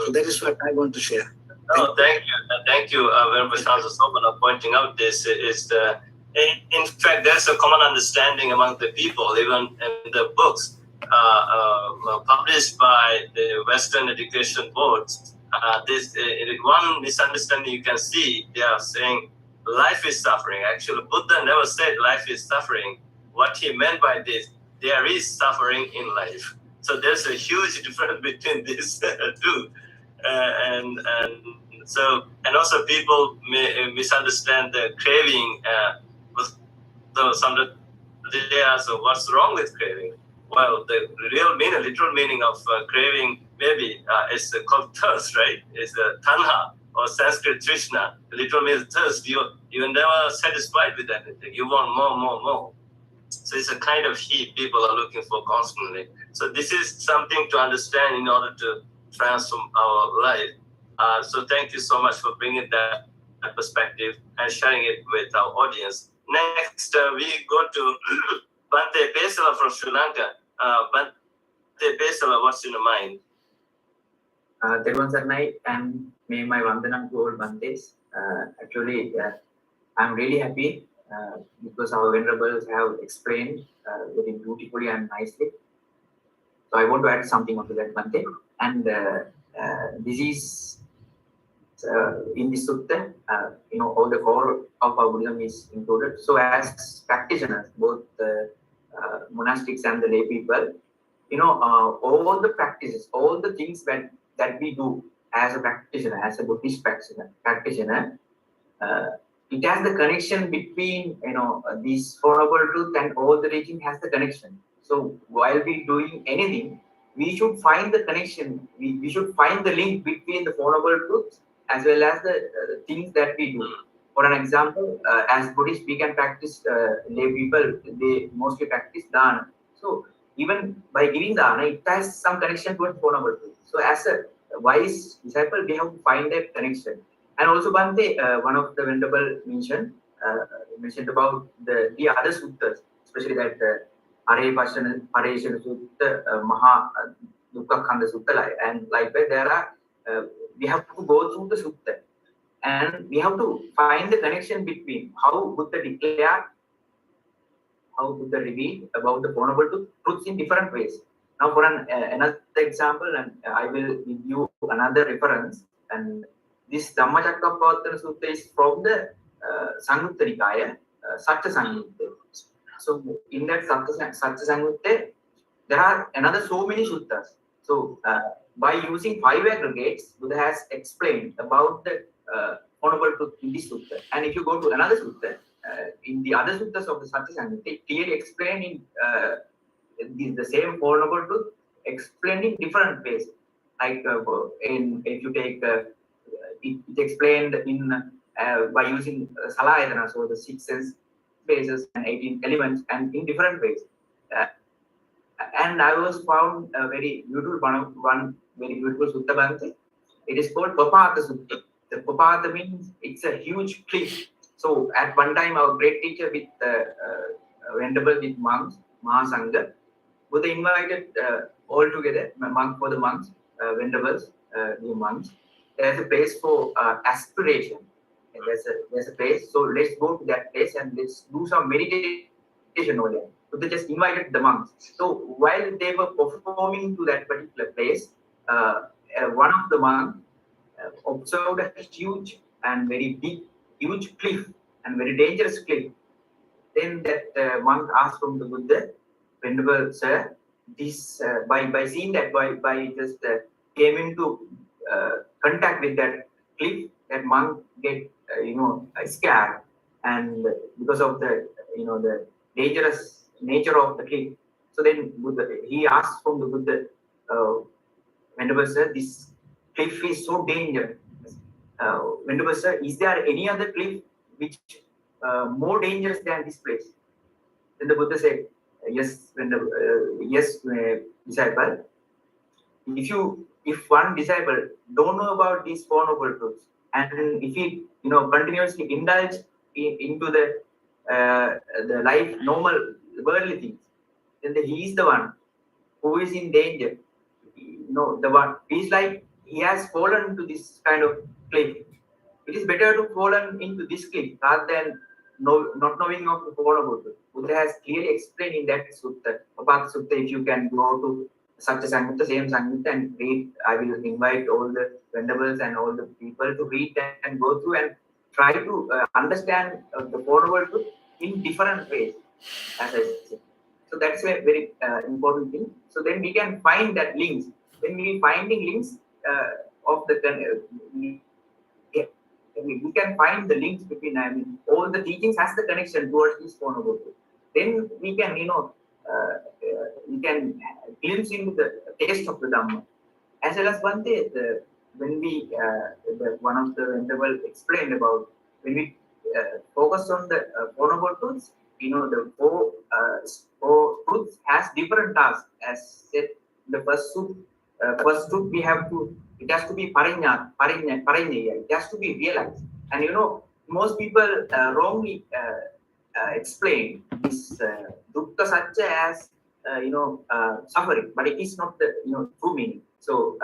Speaker 7: So that is what I want to share.
Speaker 1: Oh, thank you. Thank you, Venerable Shansa Sobana, pointing out this. In fact, there's a common understanding among the people, even in the books published by the Western education boards. One misunderstanding you can see, they are saying life is suffering. Actually, Buddha never said life is suffering. What he meant by this, there is suffering in life. So there's a huge difference between these two. And also people may misunderstand the craving. So sometimes they ask, so what's wrong with craving? Well, the real meaning, literal meaning of craving maybe is called thirst, right? It's tanha or Sanskrit trishna. The literal means thirst. You're never satisfied with anything. You want more, more, more. So it's a kind of heat people are looking for constantly. So this is something to understand in order to transform our life. So thank you so much for bringing that perspective and sharing it with our audience. Next, we go to Bante Pesala from Sri Lanka. Bante Pesala, what's in your mind?
Speaker 8: Teruvan Sarnai, and may my Vandanam to all Bantes. Actually, I'm really happy because our venerables have explained very beautifully and nicely. So I want to add something onto that, Bante. And this is in the sutta, all the core of our Buddhism is included. So as practitioners, both the monastics and the lay people, all the practices, all the things that we do as a practitioner, as a Buddhist practitioner, it has the connection between this Four Noble Truth and all the teaching has the connection. So while we doing anything, we should find the connection. We should find the link between the Four Noble Truths as well as the things that we do. For an example, as Buddhists, we can practice lay people. They mostly practice dana. So even by giving dana, it has some connection towards Four Noble Truths. So as a wise disciple, we have to find that connection. And also, Bante, one of the venerable mentioned about the other suttas, especially that Arayapashana Sutta, Maha Dukkha Khanda Sutta, and likewise there are we have to go through the sutta, and we have to find the connection between how Buddha declared, how Buddha revealed about the Four Noble Truths in different ways. Now, for another example, and I will give you another reference, and this Dhammacakkappavattana Sutta is from the Samyutta Nikaya, Satya Samyutta. So in that Satya Samyutta, there are another so many suttas. So by using 5 aggregates, Buddha has explained about the Four Noble Truth in this sutta. And if you go to another sutta, in the other suttas of the Satya Samyutta, it clearly explained in the same Four Noble Truth, explained in different ways. Like if you take it explained in by using Salayatana, so the 6 sense bases and 18 elements, and in different ways. And I was found a very beautiful one very beautiful sutta, Bhante. It is called Papata Sutta. The Papata means it's a huge cliff. So at one time, our great teacher with venerable with monks, Mahasangha, Buddha invited all together, for the monks, venerables, new monks. There's a place for aspiration. And there's a place. So let's go to that place and let's do some meditation over there. So they just invited the monks. So while they were performing to that particular place, one of the monks observed a huge and very big, huge cliff and very dangerous cliff. Then that monk asked from the Buddha, Venerable Sir, this by seeing that by just came into contact with that cliff, that monk get scared, and because of the the dangerous nature of the cliff. So then Buddha, he asked from the Buddha, Venerable Sir, this cliff is so dangerous. Venerable Sir, is there any other cliff which more dangerous than this place? Then the Buddha said, yes, disciple. If one disciple don't know about these Four Noble Truths, and if he continuously indulge into the life normal worldly things, then he is the one who is in danger. The one he's like he has fallen into this kind of cliff. It is better to fallen into this cliff rather than not knowing of the Four Noble Truths. Buddha has clearly explained in that sutta, Apata Sutta. If you can go to such a Samyutta, same Samyutta, and read, I will invite all the venerables and all the people to read that and go through and try to understand the Four Noble Truths in different ways, as I said. So that's a very important thing. So then we can find that links. When we finding links of the we can find the links between all the teachings has the connection towards this Four Noble Truths. Then we can we can glimpse into the taste of the Dhamma. As well as one day, when we one of the venerable explained about when we focus on the Four Noble Truths, the four truths has different tasks. As said, the first truth we have to, it has to be parinya, it has to be realized. And most people wrongly explain this dukkha satya as suffering, but it is not the true meaning. So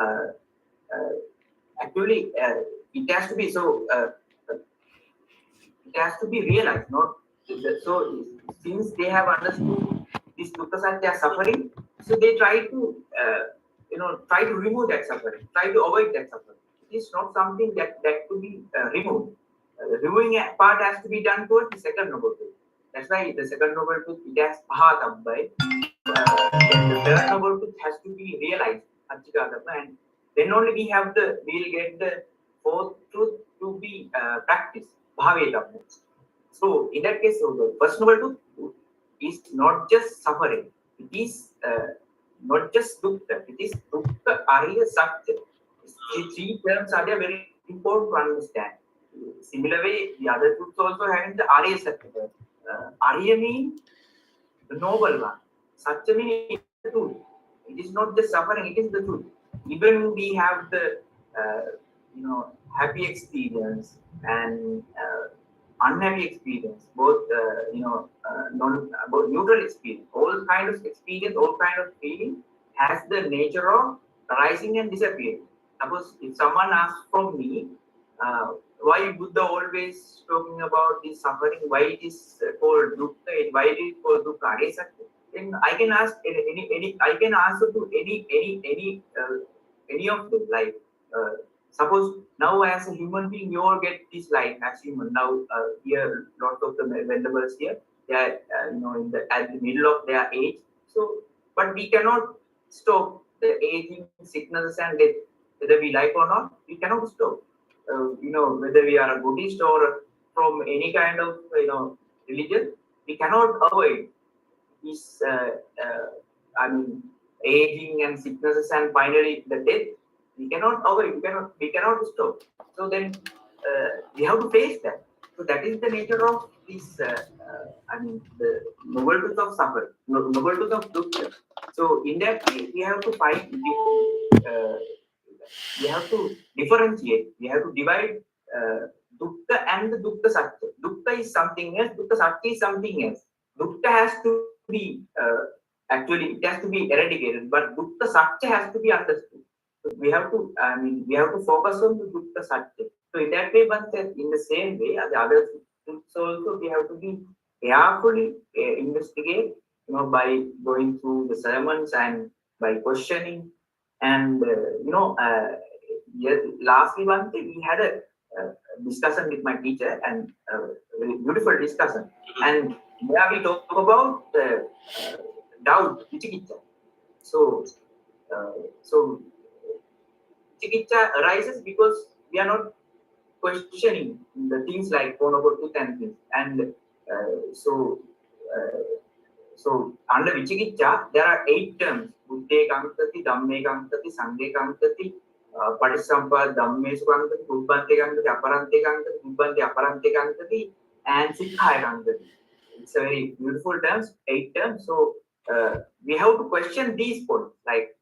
Speaker 8: actually, it has to be it has to be realized, not so. Since they have understood this dukkha satya suffering, so they try to try to remove that suffering, try to avoid that suffering. It is not something that could be removed. The removing part has to be done towards the second noble truth. That's why the second noble truth, it has pahatabbai. Then the third noble truth has to be realized, and then only we'll get the fourth truth to be practiced, bhavetabbai. So in that case, so the first noble truth is not just suffering. It is not just dukkha. It is dukkha, arya, satya. These three terms are very important to understand. Similar way, the other truths also having the arya satya. Arya means the noble one. Satya means the truth. It is not just suffering, it is the truth. Even we have the happy experience and unhappy experience, both both neutral experience, all kind of experience, all kind of feeling has the nature of arising and disappearing. Suppose if someone asks from me, why Buddha always talking about this suffering, why it is called dukkha, why it is called dukkha, then I can ask I can answer to any of them. Like suppose now as a human being, you all get this life as human. Now here, lots of the venerables here, they are at the middle of their age. So, but we cannot stop the aging, sicknesses, and death. Whether we like or not, we cannot stop. Whether we are a Buddhist or from any kind of religion, we cannot avoid this. Aging and sicknesses, and finally the death. We cannot avoid. We cannot stop. So then we have to face that. So that is the nature of this. The noble truth of suffering, noble truth of dukkha. So in that way, we have to find. We have to differentiate. We have to divide dukkha and the dukkha satya. Dukkha is something else. Dukkha satya is something else. Dukkha has to be actually it has to be eradicated, but dukkha satya has to be understood. So we have to we have to focus on the dukkha satya. So in that way, one says in the same way as the other truths also, we have to be carefully investigate, by going through the sermons and by questioning. And lastly, one thing, we had a discussion with my teacher, and very beautiful discussion. And there we talk about doubt, vicikiccha. So vicikiccha arises because we are not questioning the things like Four Noble Truths and things. And So under Vichikicha, there are 8 terms: Buddhe Kankati, Dhamme Kankati, Sanghe Kankati, Patisampad, Dhamme Kankati, Ubbante Kankati, Aparante Kankati, Ubbante Aparante Kankati, and Sikhaya Kankati. It's a very beautiful terms, 8 terms. So we have to question these points. Like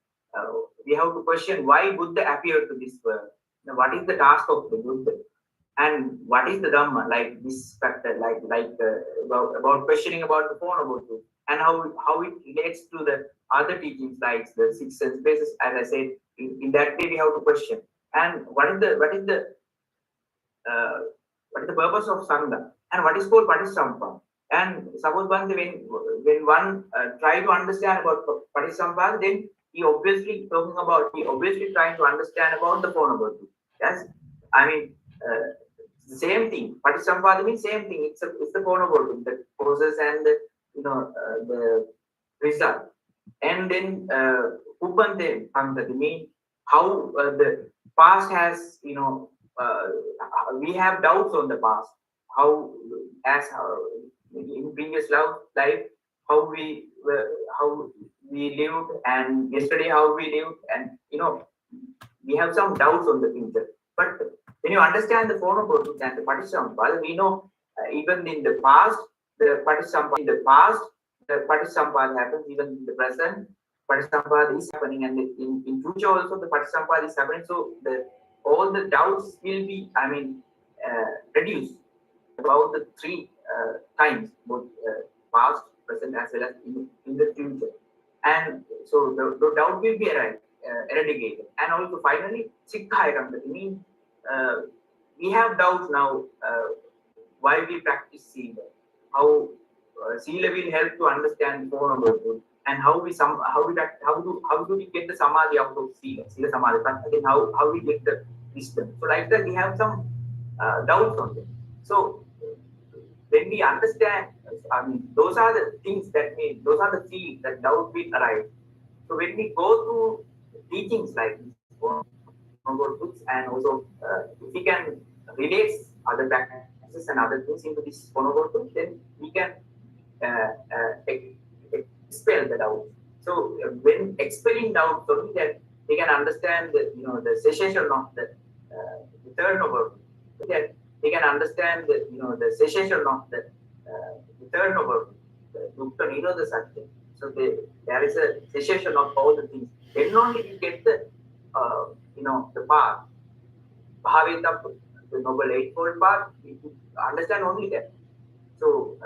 Speaker 8: we have to question why Buddha appeared to this world. Now, what is the task of the Buddha? And what is the Dhamma? Like this factor, about questioning about the phone about it, and how it relates to the other teachings, like the 6 sense basis. As I said, in that way we have to question. And what is the purpose of Sangha, and what is called Patisampada? And suppose when one try to understand about Patisampada, then he obviously trying to understand about the phone about it. Yes, I mean. Same thing. Patisampada means same thing. It's the phonobotic, the causes and the the result. And then Ubbante Pankati mean how the past has we have doubts on the past. How in previous life how we lived, and yesterday how we lived, and we have some doubts on the future. But when you understand the phonobotic and the Patisampada, we know even in the past, the Patisampada happens, even in the present, Patisampada is happening, and in future also the Patisampada is happening. So all the doubts will be, reduced about the 3 times, both past, present, as well as in the future. And so the doubt will be eradicated. And also finally, Sikhaya Kankati means we have doubts now why we practice Sila, how Sila will help to understand more about it, and how do we get the Samadhi out of Sila Samadhi, and how we get the wisdom. So like that we have some doubts on it. So when we understand, those are the things those are the seeds that doubt will arise. So when we go through teachings like this, books, and also if we can relate other practices and other things into this phonobook, then we can expel the doubt. So when expelling doubt, only that they can understand the cessation of the third noble. That they can understand the cessation of the third noble, the Dukta Nirodha Satya. So there is a cessation of all the things. Then only you get the the path. Bhaveta, the Noble Eightfold Path, we understand only that. So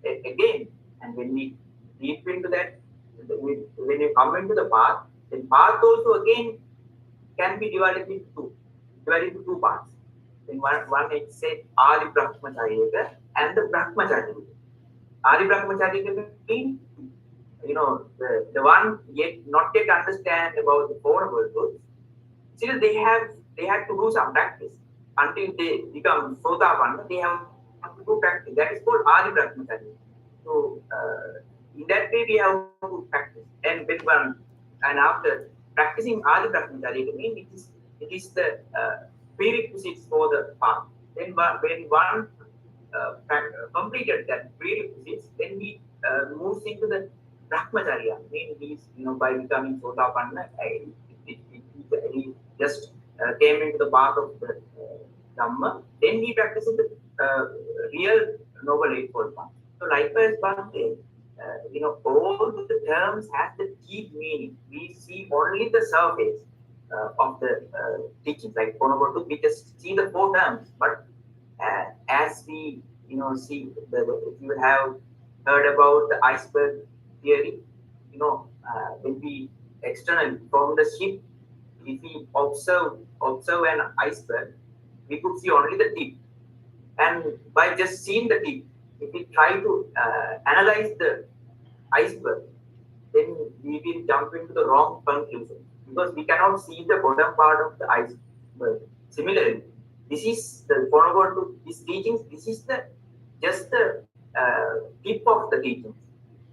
Speaker 8: again, and when we deep into that, when you come into the path, then path also again can be divided into two parts. In one it said Adi Brahmacharya and the Brahmacharya. Adi Brahmacharya means the one not yet understand about the four worlds. Still they had to do some practice until they become Sotapanna. They have to do practice. That is called Adi Brahmacharya. So in that way we have to practice. And and after practicing Adi Brahmacharya, it is the prerequisites for the path. Then when one completed that prerequisites, then he moves into the Brahmacharya. He's by becoming Sotapanna, he just came into the path of the Dhamma. Then he practices the real Noble Eightfold Path. So likewise, Bhante, all the terms have the deep meaning. We see only the surface of the teachings. Like Phonobotu, we just see the 4 terms. But as we see, if you have heard about the iceberg theory, when we externally from the ship, if we observe an iceberg, we could see only the tip. And by just seeing the tip, if we try to analyze the iceberg, then we will jump into the wrong conclusion because we cannot see the bottom part of the iceberg. Similarly, this is the forward to these teachings. This is just the tip of the teachings,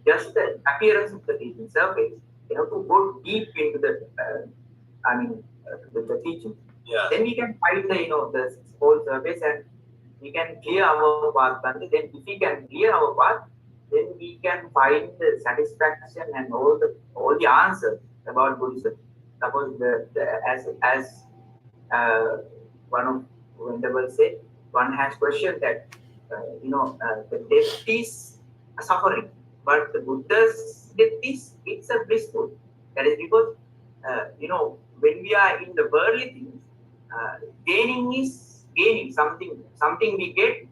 Speaker 8: just the appearance of the teaching surface. You have to go deep into the the teaching.
Speaker 1: Yeah.
Speaker 8: Then we can find the whole surface and we can clear our path. And then if we can clear our path, then we can find the satisfaction and all the answers about Buddhism. Suppose as one of Venerable said, one has questioned that the death is a suffering, but the Buddha's death is it's a blissful. That is because when we are in the worldly things, gaining is gaining something we get.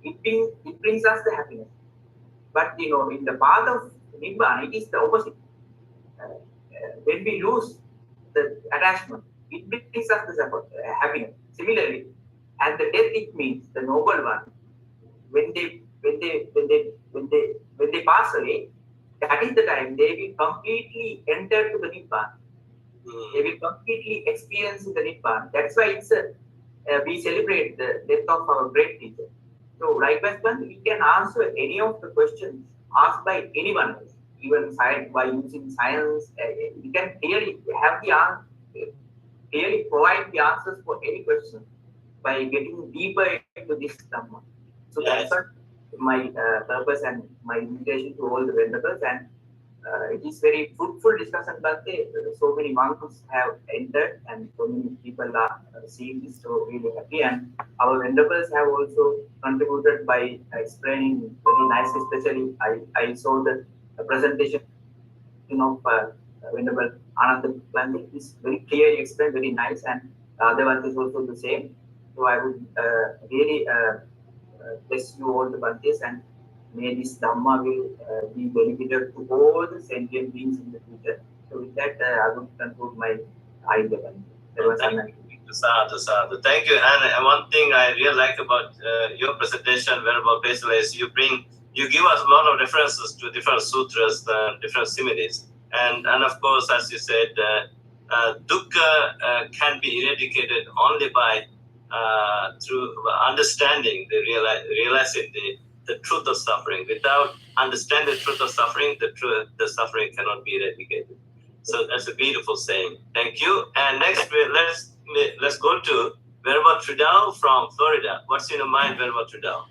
Speaker 8: It brings us the happiness. But in the path of Nibbana, it is the opposite. When we lose the attachment, it brings us the happiness. Similarly, and the death it means the noble one. When they pass away, that is the time they will completely enter to the Nibbana. They will completely experience the Nibbana. That's why we celebrate the death of our great teacher. So likewise, we can answer any of the questions asked by anyone else, even by using science. We can clearly have the answer, clearly provide the answers for any question by getting deeper into this Dhamma. So that's what my purpose and my invitation to all the vendors, and it is very fruitful discussion. But so many monks have entered, and so many people are seeing this. So really happy, and our vendors have also contributed by explaining very nicely. Especially, I saw the presentation of Venerable Anand Gandhi is very clearly explained, very nice, and the other one is also the same. So I would really bless you all the Bhaktis, and may this Dhamma will be benefited to all the sentient beings in the future. So with that, I would conclude my idea.
Speaker 1: Sadhu. Thank you. And one thing I really like about your presentation, Venerable Basil, is you give us a lot of references to different sutras, different similes, and of course, as you said, dukkha can be eradicated only by through understanding, realizing the truth of suffering. Without understanding the truth of suffering, the suffering cannot be eradicated. So that's a beautiful saying. Thank you. And next, let's go to Venerable Trudell from Florida. What's in your mind, Venerable Trudell?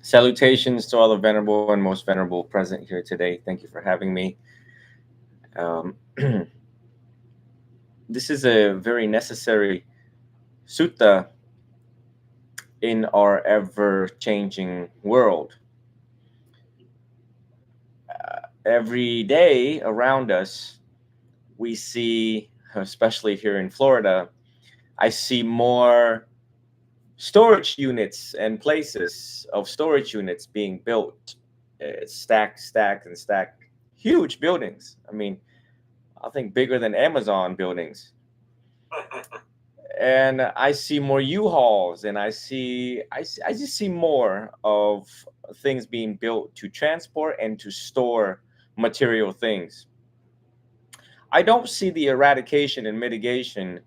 Speaker 9: Salutations to all the venerable and most venerable present here today. Thank you for having me. This is a very necessary sutta in our ever-changing world. Every day around us, we see, especially here in Florida, I see more storage units and places of storage units being built, stacked, huge buildings. I mean, I think bigger than Amazon buildings. And I see more U-Hauls, and I just see more of things being built to transport and to store material things. I don't see the eradication and mitigation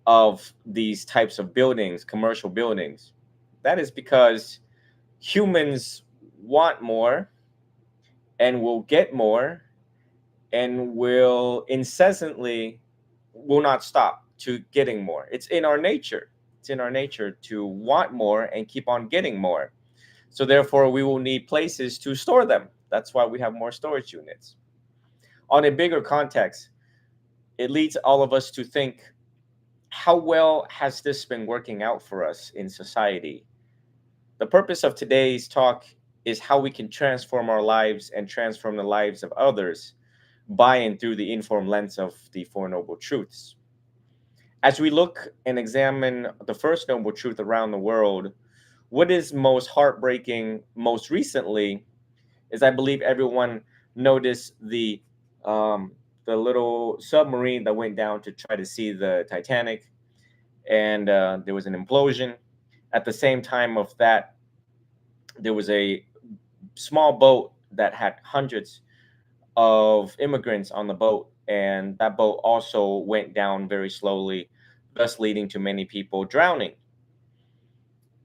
Speaker 9: of these types of buildings, commercial buildings. That is because humans want more and will get more and will not stop to getting more. It's in our nature. It's in our nature to want more and keep on getting more. So therefore, we will need places to store them. That's why we have more storage units. On a bigger context, it leads all of us to think, how well has this been working out for us in society? The purpose of today's talk is how we can transform our lives and transform the lives of others by and through the informed lens of the Four Noble Truths. As we look and examine the first noble truth around the world, what is most heartbreaking most recently is, I believe everyone noticed the little submarine that went down to try to see the Titanic, and there was an implosion. At the same time of that, there was a small boat that had hundreds of immigrants on the boat, and that boat also went down very slowly, thus leading to many people drowning.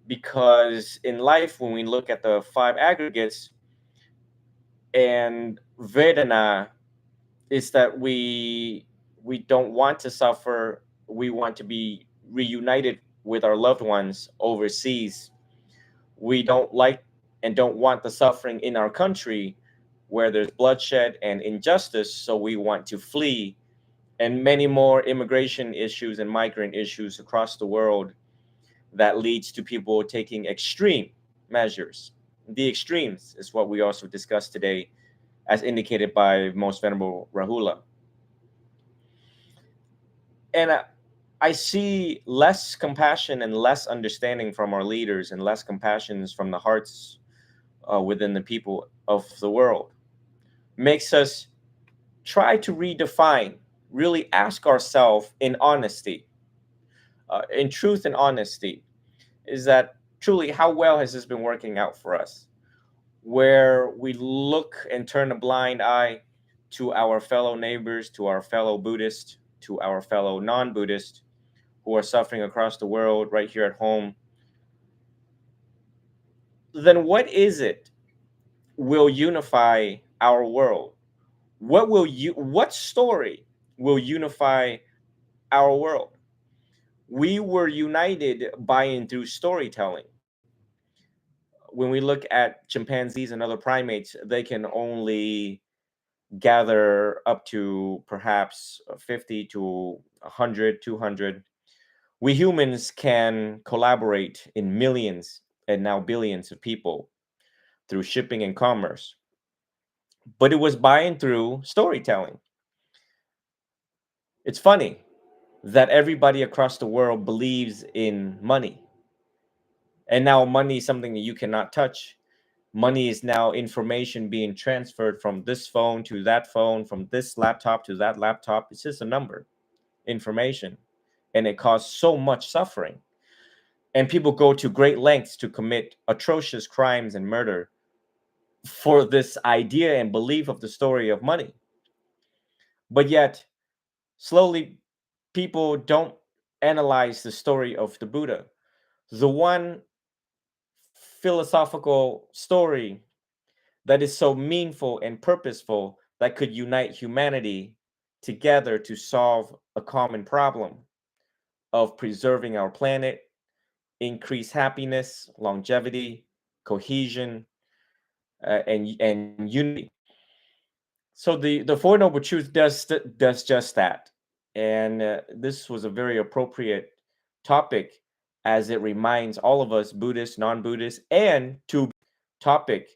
Speaker 9: Because in life, when we look at the five aggregates, and Vedana is that we don't want to suffer, we want to be reunited with our loved ones overseas. We don't like and don't want the suffering in our country, where there's bloodshed and injustice, so we want to flee, and many more immigration issues and migrant issues across the world that leads to people taking extreme measures. The extremes is what we also discussed today, as indicated by Most Venerable Rahula. And I see less compassion and less understanding from our leaders, and less compassion from the hearts within the people of the world. Makes us try to redefine, really ask ourselves in honesty, in truth and honesty, is that truly how well has this been working out for us? Where we look and turn a blind eye to our fellow neighbors, to our fellow Buddhists, to our fellow non-Buddhists who are suffering across the world, right here at home, then what is it will unify our world? What story will unify our world? We were united by and through storytelling. When we look at chimpanzees and other primates, they can only gather up to perhaps 50 to 100, 200. We humans can collaborate in millions and now billions of people through shipping and commerce. But it was by and through storytelling. It's funny that everybody across the world believes in money. And now money is something that you cannot touch. Money is now information being transferred from this phone to that phone, from this laptop to that laptop. It's just a number, information. And it caused so much suffering. And people go to great lengths to commit atrocious crimes and murder for this idea and belief of the story of money. But yet, slowly, people don't analyze the story of the Buddha. The one philosophical story that is so meaningful and purposeful that could unite humanity together to solve a common problem of preserving our planet, increase happiness, longevity, cohesion, and unity. So the Four Noble Truth does just that, and this was a very appropriate topic, as it reminds all of us, Buddhists, non-Buddhists, and to topic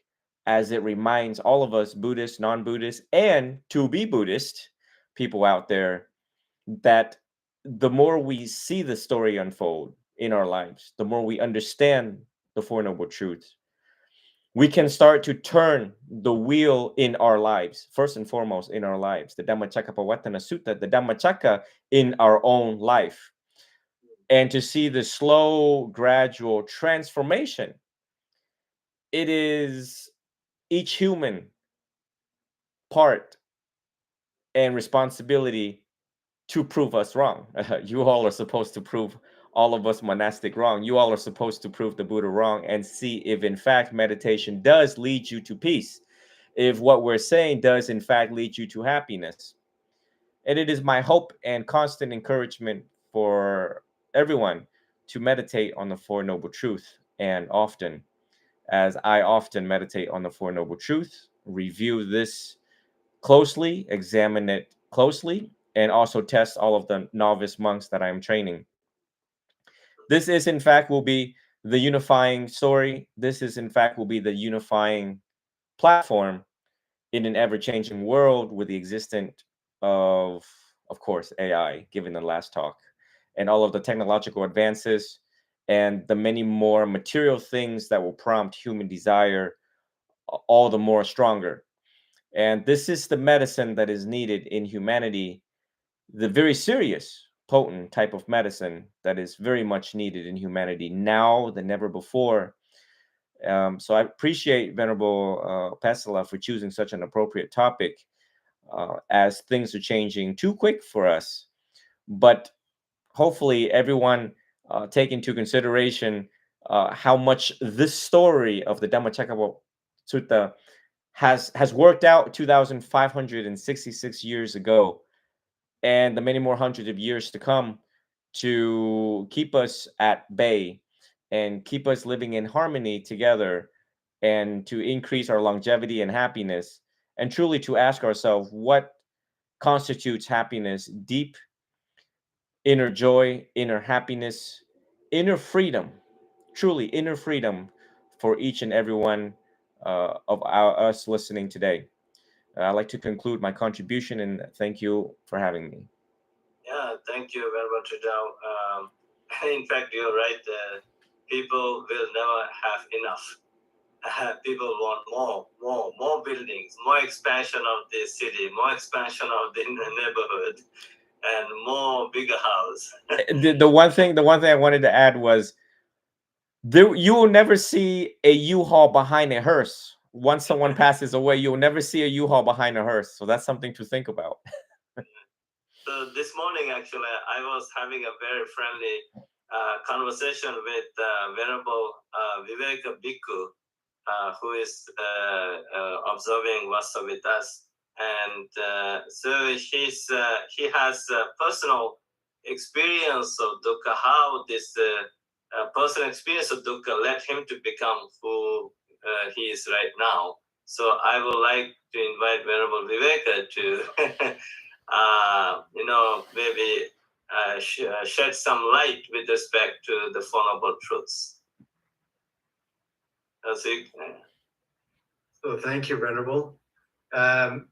Speaker 9: as it reminds all of us, Buddhists, non-Buddhists, and to be Buddhist people out there, that the more we see the story unfold in our lives, the more we understand the Four Noble Truths, we can start to turn the wheel in our lives, first and foremost in our lives, the Dhammacakkappavattana Sutta, the Dhammacakka in our own life, and to see the slow, gradual transformation. It is each human part and responsibility to prove us wrong. You all are supposed to prove all of us monastic wrong. You all are supposed to prove the Buddha wrong and see if in fact meditation does lead you to peace, if what we're saying does in fact lead you to happiness. And it is my hope and constant encouragement for everyone to meditate on the Four Noble Truths, and often, as I often meditate on the Four Noble Truths, review this closely, examine it closely, and also test all of the novice monks that I'm training. This is, in fact, will be the unifying story. This is, in fact, will be the unifying platform in an ever-changing world with the existence of course, AI, given the last talk, and all of the technological advances and the many more material things that will prompt human desire all the more stronger. And this is the medicine that is needed in humanity, the very serious, potent type of medicine that is very much needed in humanity now than never before. So I appreciate Venerable Pesala for choosing such an appropriate topic, as things are changing too quick for us. But hopefully everyone take into consideration how much this story of the Dhammacakkappavattana Sutta has worked out 2,566 years ago, and the many more hundreds of years to come, to keep us at bay and keep us living in harmony together, and to increase our longevity and happiness, and truly to ask ourselves what constitutes happiness: deep inner joy, inner happiness, inner freedom, truly inner freedom for each and every one of us listening today. I'd like to conclude my contribution and thank you for having me.
Speaker 1: Yeah, thank you very much, Rajao. In fact, you're right. People will never have enough. People want more buildings, more expansion of the city, more expansion of the neighborhood, and more bigger house.
Speaker 9: The one thing I wanted to add was you will never see a U-Haul behind a hearse. Once someone passes away, you'll never see a U-Haul behind a hearse. So that's something to think about.
Speaker 1: So this morning, actually, I was having a very friendly conversation with Venerable Viveka Bhikkhu, who is observing Vasa with us. And so he has personal experience of dukkha, how this personal experience of dukkha led him to become who he is right now. So I would like to invite Venerable Viveka to, maybe shed some light with respect to the Four Noble Truths.
Speaker 10: So thank you, Venerable. I'm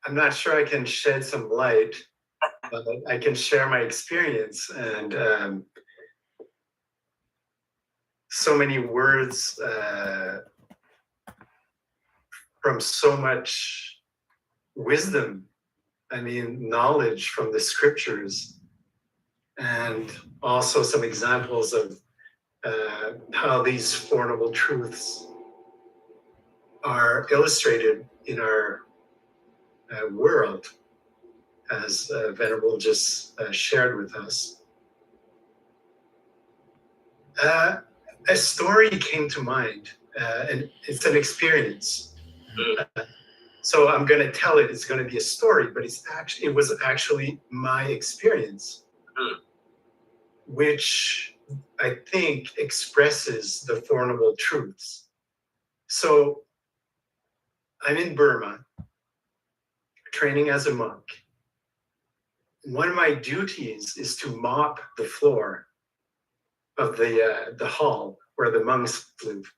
Speaker 10: not sure I can shed some light, but I can share my experience. And so many words from so much wisdom, knowledge from the scriptures, and also some examples of how these Four Noble Truths are illustrated in our world, as Venerable just shared with us. A story came to mind, and it's an experience. So I'm going to tell it. It's going to be a story, but it was actually my experience, which I think expresses the Four Noble Truths. So I'm in Burma, training as a monk. One of my duties is to mop the floor of the hall where the monks live.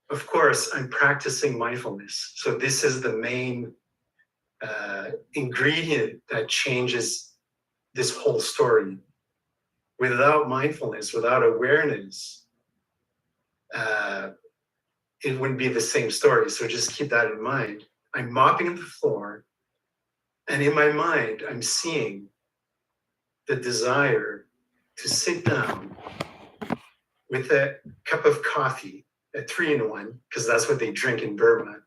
Speaker 10: Of course, I'm practicing mindfulness. So this is the main ingredient that changes this whole story. Without mindfulness, without awareness, it wouldn't be the same story. So just keep that in mind. I'm mopping the floor, and in my mind, I'm seeing the desire to sit down with a cup of coffee, a 3-in-1, because that's what they drink in Burma,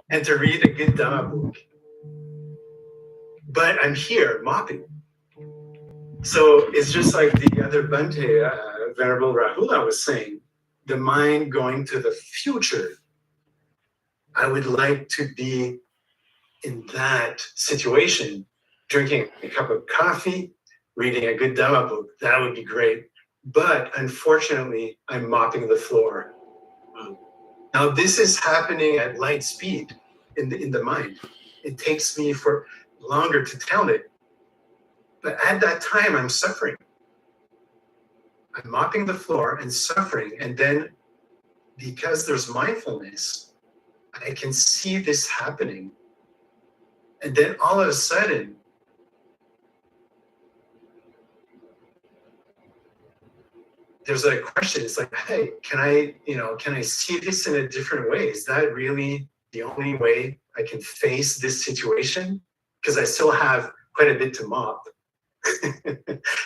Speaker 10: and to read a good Dhamma book. But I'm here mopping. So it's just like the other Bhante, Venerable Rahula was saying, the mind going to the future. I would like to be in that situation, drinking a cup of coffee, reading a good Dhamma book. That would be great. But unfortunately, I'm mopping the floor. Now, this is happening at light speed in the mind. It takes me for longer to tell it. But at that time, I'm suffering. I'm mopping the floor and suffering. And then because there's mindfulness, I can see this happening. And then all of a sudden, there's a question. It's like, hey, can I see this in a different way? Is that really the only way I can face this situation? Because I still have quite a bit to mop.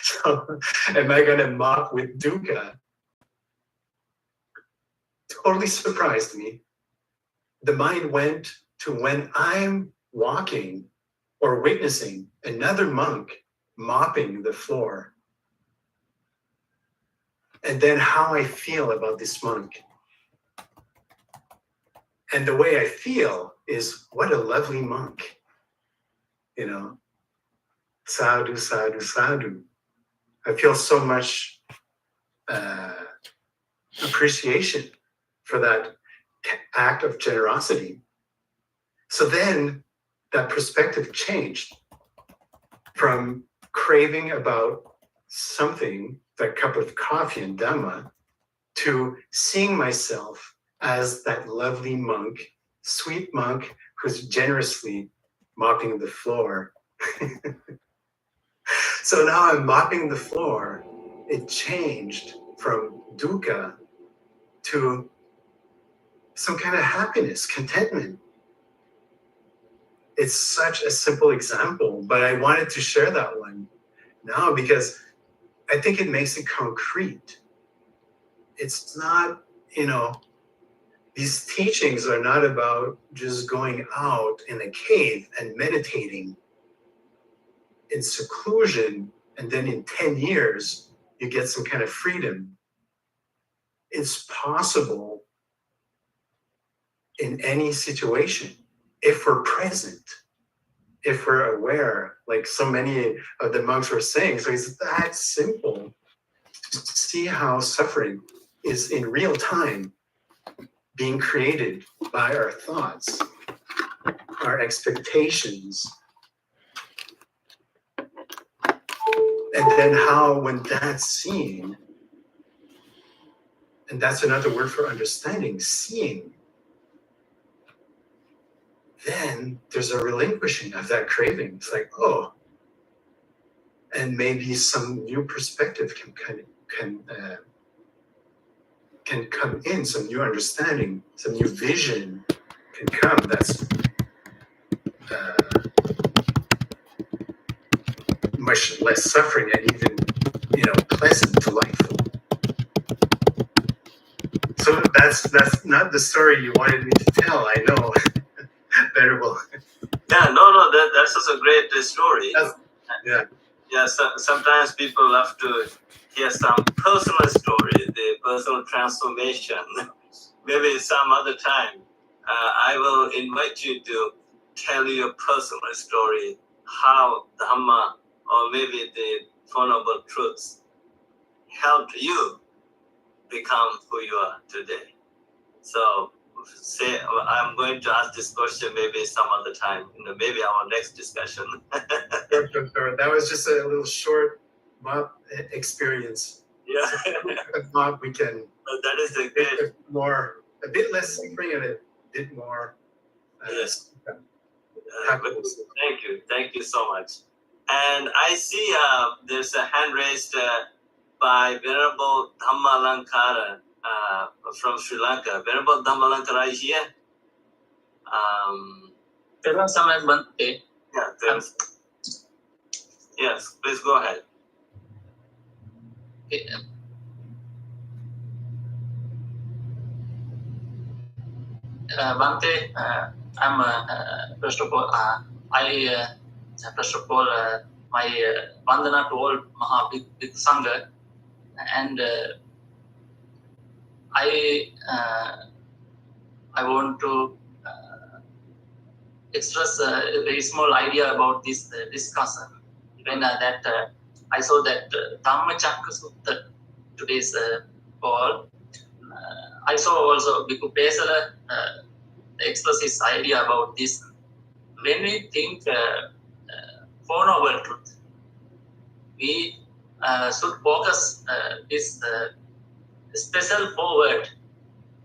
Speaker 10: So am I going to mop with dukkha? Totally surprised me. The mind went to when I'm walking or witnessing another monk mopping the floor. And then how I feel about this monk. And the way I feel is, what a lovely monk. Sadhu, sadhu, sadhu. I feel so much appreciation for that act of generosity. So then that perspective changed from craving about something, that cup of coffee and Dhamma, to seeing myself as that lovely monk, sweet monk who's generously mopping the floor. So now I'm mopping the floor. It changed from dukkha to some kind of happiness, contentment. It's such a simple example, but I wanted to share that one now because I think it makes it concrete. It's not, these teachings are not about just going out in a cave and meditating in seclusion, and then in 10 years, you get some kind of freedom. It's possible in any situation if we're present, if we're aware, like so many of the monks were saying. So it's that simple to see how suffering is in real time being created by our thoughts, our expectations. And then how, when that's seen, and that's another word for understanding, seeing, then there's a relinquishing of that craving. It's like, oh, and maybe some new perspective can come in, some new understanding, some new vision can come. That's much less suffering and even, pleasant, delightful. So that's not the story you wanted me to tell. I know. Very well.
Speaker 1: Yeah, no, that's just a great story.
Speaker 10: Yeah.
Speaker 1: Yeah, sometimes people love to hear some personal story, the personal transformation. Maybe some other time, I will invite you to tell your personal story, how Dhamma or maybe the Four Noble Truths helped you become who you are today. So I'm going to ask this question maybe some other time, maybe our next discussion.
Speaker 10: Sure. That was just a little short mob experience.
Speaker 1: Yeah.
Speaker 10: So mob we can.
Speaker 1: But that is a great.
Speaker 10: A bit less suffering and a bit more.
Speaker 1: Yes.
Speaker 10: Happiness.
Speaker 1: Thank you so much. And I see there's a hand raised by Venerable Dhammalankara from Sri Lanka. Venerable Dhammalankara, are you here? Yeah, yes, please go ahead.
Speaker 11: Bhante, I'm first of all, my Vandana to all Maha Big Sangha, and I want to express a very small idea about this discussion. When I saw that Dhammacakka Sutta, today's call, I saw also Bhikkhu Pesala express his idea about this. When we think Four Noble Truth, we should focus this special forward.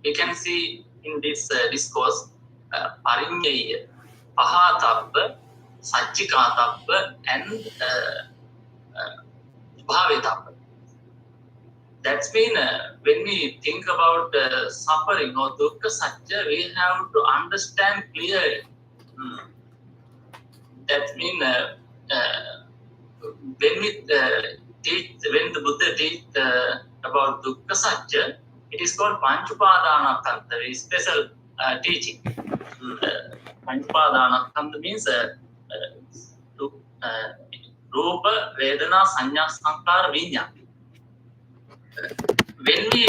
Speaker 11: We can see in this discourse Parinyeya, Pahatappa, Satchikatappa, and Bhavetappa. That's mean when we think about suffering or dukkha satya, we have to understand clearly. That mean when the Buddha teach about dukkha satya, it is called Panchupadana, very special teaching. Panchupadana means Rupa, Vedana, Sanya, Sankara, Vinyana. When we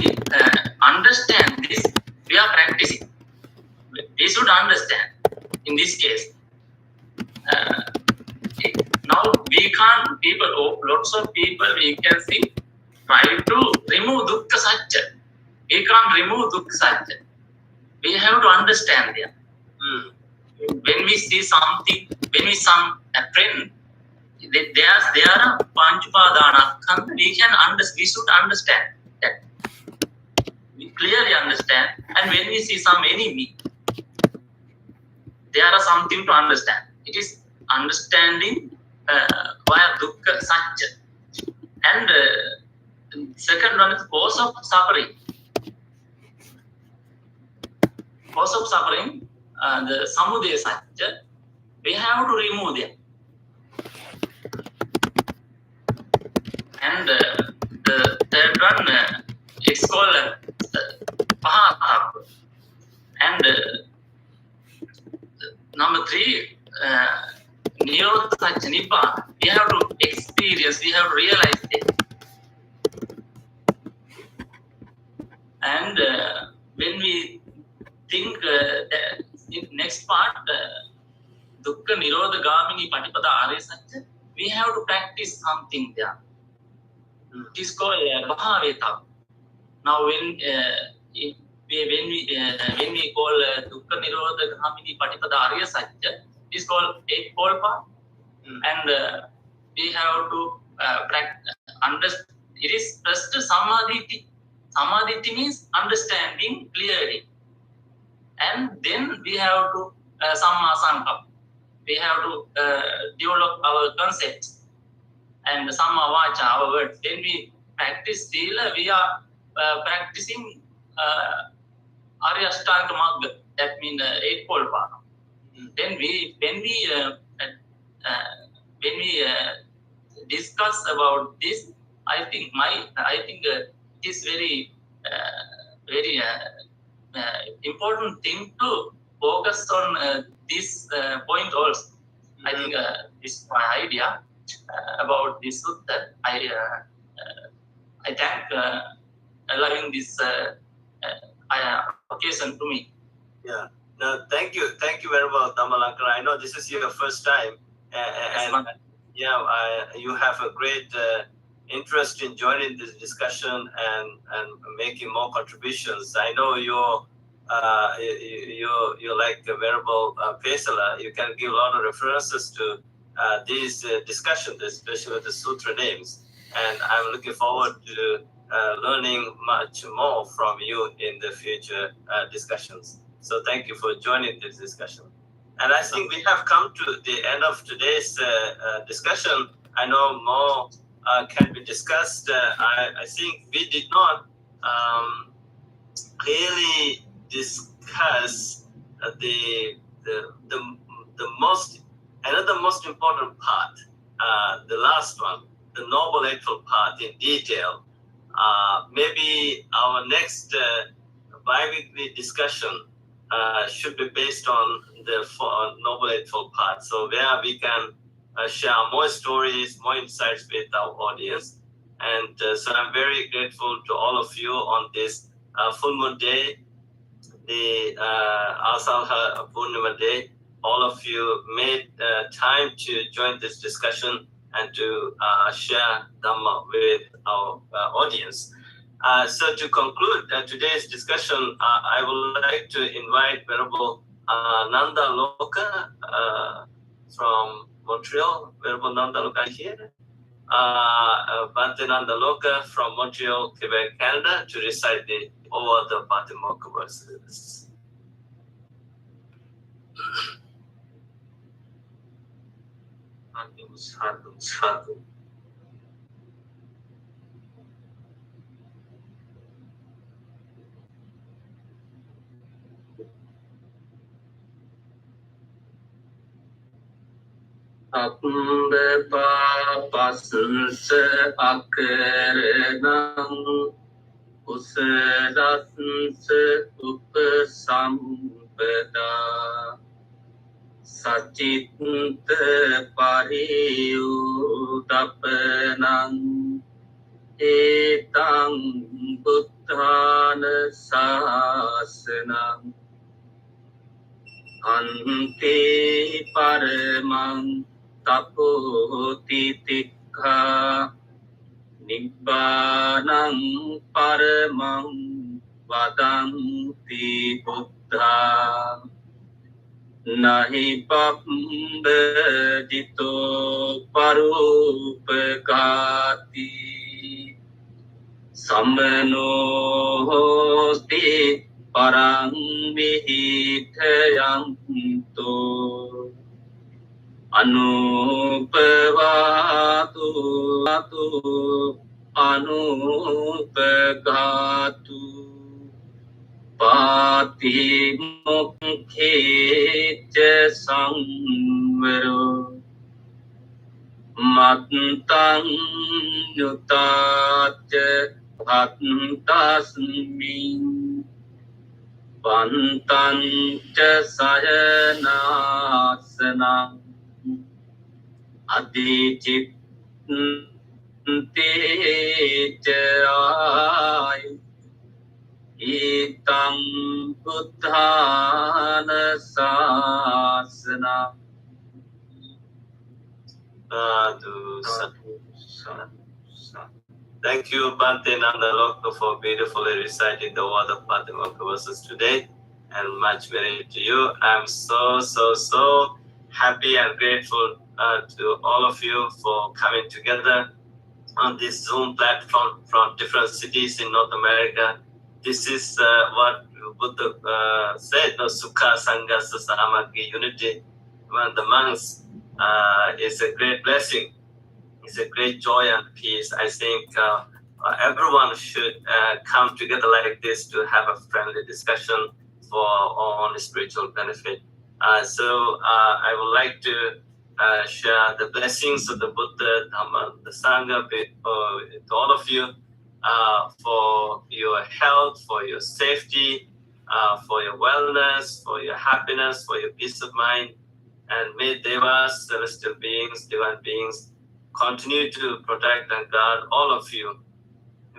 Speaker 11: understand this, we are practicing. We should understand. In this case, now we can't. Lots of people we can see try to remove dukkha satya. We can't remove dukkha satya. we have to understand them. When we see something, when we some a trend, there are Panchapadana, we should understand that. We clearly understand. And when we see some enemy, there are something to understand. It is understanding via dukkha satya. And second one is cause of suffering. Cause of suffering, the samudaya satya, we have to remove them. And the third one, it's called Pahatapa. And number 3, Nirodha Satya Nibbana. We have to experience, we have to realize it. And when we think in next part, Dukkha Nirodha Gamini Patipada Arya Satya, we have to practice something there. It is called Bhaveta. Now when we call Dukkha Nirodha Gamini Patipada Arya Satya, it is called Eightfold Path. And we have to understand. It is first Samadhi. Samadhi means understanding clearly. And then we have to Samma Sankappa. We have to develop our concepts and Samma Vacha, our words. Then we practice Sila, we are practicing Arya Ashtanga Magga, that means Eightfold Path. Then when we discuss about this, I think it is very important thing to focus on this point also. I think this is my idea about this sutta. I thank allowing this occasion to me.
Speaker 1: Yeah. No, thank you very much, Dhammalakara. I know this is your first time, and you have a great interest in joining this discussion and making more contributions. I know you're like a venerable Pesala. You can give a lot of references to these discussions, especially the sutra names. And I'm looking forward to learning much more from you in the future discussions. So thank you for joining this discussion. And I think we have come to the end of today's discussion. I know more can be discussed. I think we did not really discuss the most important part, the last one, the Noble Eightfold Path in detail. Maybe our next biweekly discussion should be based on the Noble Eightfold Path. So where we can share more stories, more insights with our audience. And so I'm very grateful to all of you on this full moon day, the Asalha Purnima day. All of you made time to join this discussion and to share Dhamma with our audience. So to conclude today's discussion, I would like to invite Venerable Nanda Loka from Montreal. Venerable Nanda Loka here. Bhante Nanda Loka from Montreal, Quebec, Canada, to recite over the Patimokkha verses. Sadhu. Appa papansa akaranam usaransa upasampada sacitta pariyudapanam etang buddhana sasanam ante paramang tapotitikha nibbanang paramang vadanti buddha
Speaker 11: buddha nahi pambedito parupagati samano hosti parang vihithayanto anupavatu anupagatu pati mukhe samvaro matang yutat bhattasmin pantan sayanasana adicit ay itang buddhana sasana.
Speaker 1: Thank you, Bhante Nandalokta, for beautifully reciting the word of Bhante verses today, and much merit to you. I'm so happy and grateful to all of you for coming together on this Zoom platform from different cities in North America. This is what Buddha said, no, Sukha Sangha Samaggi, unity among the monks is a great blessing. It's a great joy and peace. I think everyone should come together like this to have a friendly discussion for on spiritual benefit. So I would like to share the blessings of the Buddha, Dhamma, the Sangha with all of you for your health, for your safety, for your wellness, for your happiness, for your peace of mind. And may Devas, celestial beings, divine beings, continue to protect and guard all of you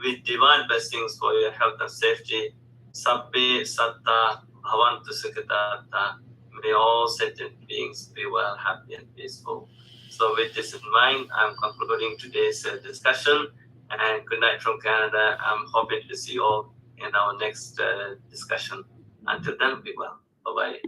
Speaker 1: with divine blessings for your health and safety. Sabbe Satta Bhavantu Sukhitata. May all sentient beings be well, happy, and peaceful. So with this in mind, I'm concluding today's discussion. And good night from Canada. I'm hoping to see you all in our next discussion. Until then, be well. Bye-bye.